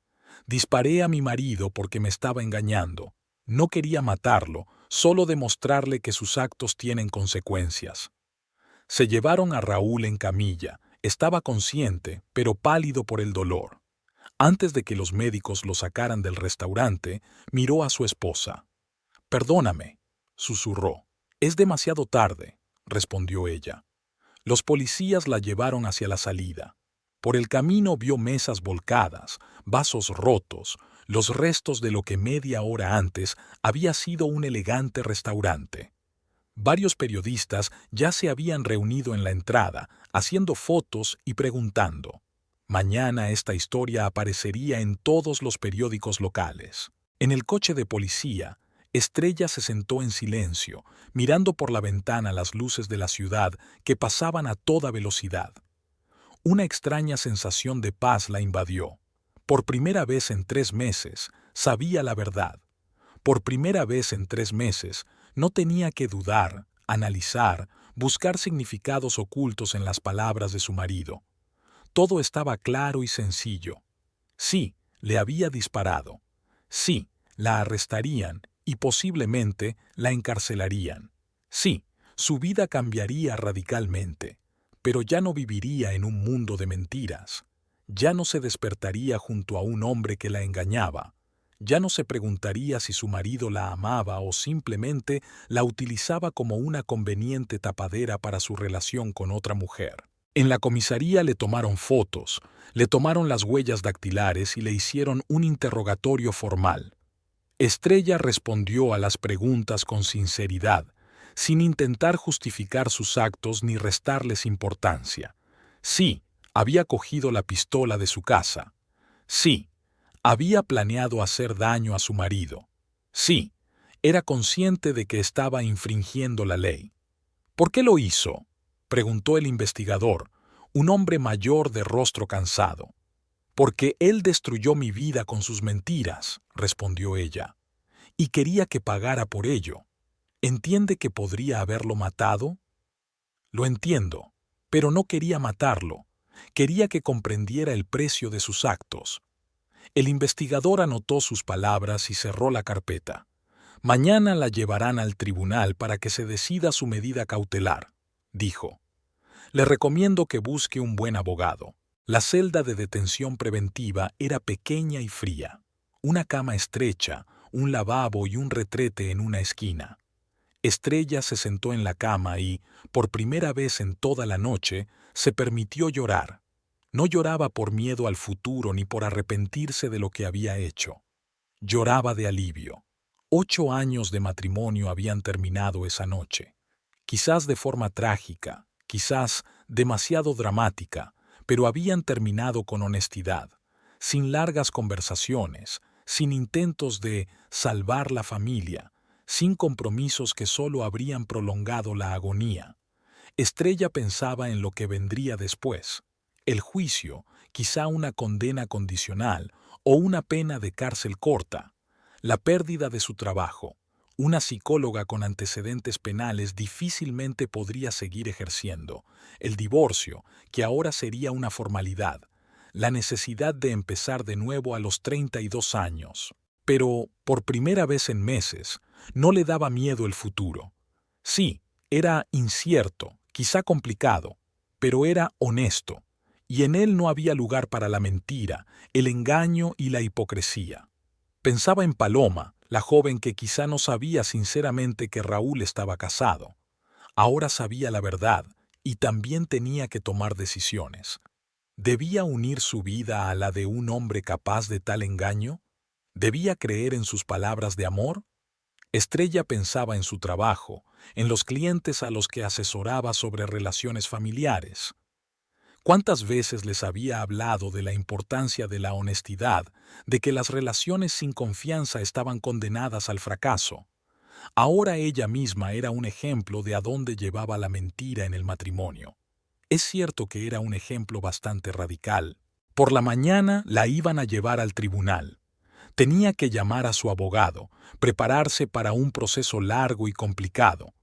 Disparé a mi marido porque me estaba engañando. No quería matarlo, solo demostrarle que sus actos tienen consecuencias. Se llevaron a Raúl en camilla. Estaba consciente, pero pálido por el dolor. Antes de que los médicos lo sacaran del restaurante, miró a su esposa. «Perdóname», susurró. «Es demasiado tarde», respondió ella. Los policías la llevaron hacia la salida. Por el camino vio mesas volcadas, vasos rotos, los restos de lo que media hora antes había sido un elegante restaurante. Varios periodistas ya se habían reunido en la entrada, haciendo fotos y preguntando. Mañana esta historia aparecería en todos los periódicos locales. En el coche de policía, Estrella se sentó en silencio, mirando por la ventana las luces de la ciudad que pasaban a toda velocidad. Una extraña sensación de paz la invadió. Por primera vez en 3 meses, sabía la verdad. Por primera vez en 3 meses, no tenía que dudar, analizar, buscar significados ocultos en las palabras de su marido. Todo estaba claro y sencillo. Sí, le había disparado. Sí, la arrestarían y posiblemente la encarcelarían. Sí, su vida cambiaría radicalmente, pero ya no viviría en un mundo de mentiras. Ya no se despertaría junto a un hombre que la engañaba. Ya no se preguntaría si su marido la amaba o simplemente la utilizaba como una conveniente tapadera para su relación con otra mujer. En la comisaría le tomaron fotos, le tomaron las huellas dactilares y le hicieron un interrogatorio formal. Estrella respondió a las preguntas con sinceridad, sin intentar justificar sus actos ni restarles importancia. Sí, había cogido la pistola de su casa. Sí, había planeado hacer daño a su marido. Sí, era consciente de que estaba infringiendo la ley. ¿Por qué lo hizo?, preguntó el investigador, un hombre mayor de rostro cansado. «Porque él destruyó mi vida con sus mentiras», respondió ella, «y quería que pagara por ello. ¿Entiende que podría haberlo matado?» «Lo entiendo, pero no quería matarlo. Quería que comprendiera el precio de sus actos». El investigador anotó sus palabras y cerró la carpeta. «Mañana la llevarán al tribunal para que se decida su medida cautelar», dijo. «Le recomiendo que busque un buen abogado». La celda de detención preventiva era pequeña y fría. Una cama estrecha, un lavabo y un retrete en una esquina. Estrella se sentó en la cama y, por primera vez en toda la noche, se permitió llorar. No lloraba por miedo al futuro ni por arrepentirse de lo que había hecho. Lloraba de alivio. 8 años de matrimonio habían terminado esa noche. Quizás de forma trágica, quizás demasiado dramática, pero habían terminado con honestidad, sin largas conversaciones, sin intentos de salvar la familia, sin compromisos que solo habrían prolongado la agonía. Estrella pensaba en lo que vendría después. El juicio, quizá una condena condicional o una pena de cárcel corta, la pérdida de su trabajo. Una psicóloga con antecedentes penales difícilmente podría seguir ejerciendo, el divorcio, que ahora sería una formalidad, la necesidad de empezar de nuevo a los 32 años. Pero, por primera vez en meses, no le daba miedo el futuro. Sí, era incierto, quizá complicado, pero era honesto. Y en él no había lugar para la mentira, el engaño y la hipocresía. Pensaba en Paloma, la joven que quizá no sabía sinceramente que Raúl estaba casado. Ahora sabía la verdad y también tenía que tomar decisiones. ¿Debía unir su vida a la de un hombre capaz de tal engaño? ¿Debía creer en sus palabras de amor? Estrella pensaba en su trabajo, en los clientes a los que asesoraba sobre relaciones familiares. ¿Cuántas veces les había hablado de la importancia de la honestidad, de que las relaciones sin confianza estaban condenadas al fracaso? Ahora ella misma era un ejemplo de a dónde llevaba la mentira en el matrimonio. Es cierto que era un ejemplo bastante radical. Por la mañana la iban a llevar al tribunal. Tenía que llamar a su abogado, prepararse para un proceso largo y complicado.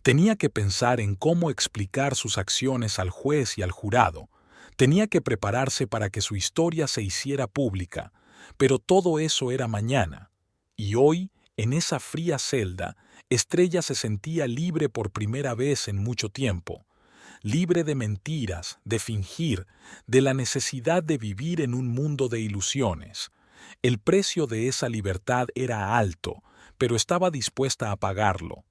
Tenía que pensar en cómo explicar sus acciones al juez y al jurado. Tenía que prepararse para que su historia se hiciera pública. Pero todo eso era mañana. Y hoy En esa fría celda, Estrella se sentía libre por primera vez en mucho tiempo, libre de mentiras, de fingir, de la necesidad de vivir en un mundo de ilusiones. El precio de esa libertad era alto, pero estaba dispuesta a pagarlo.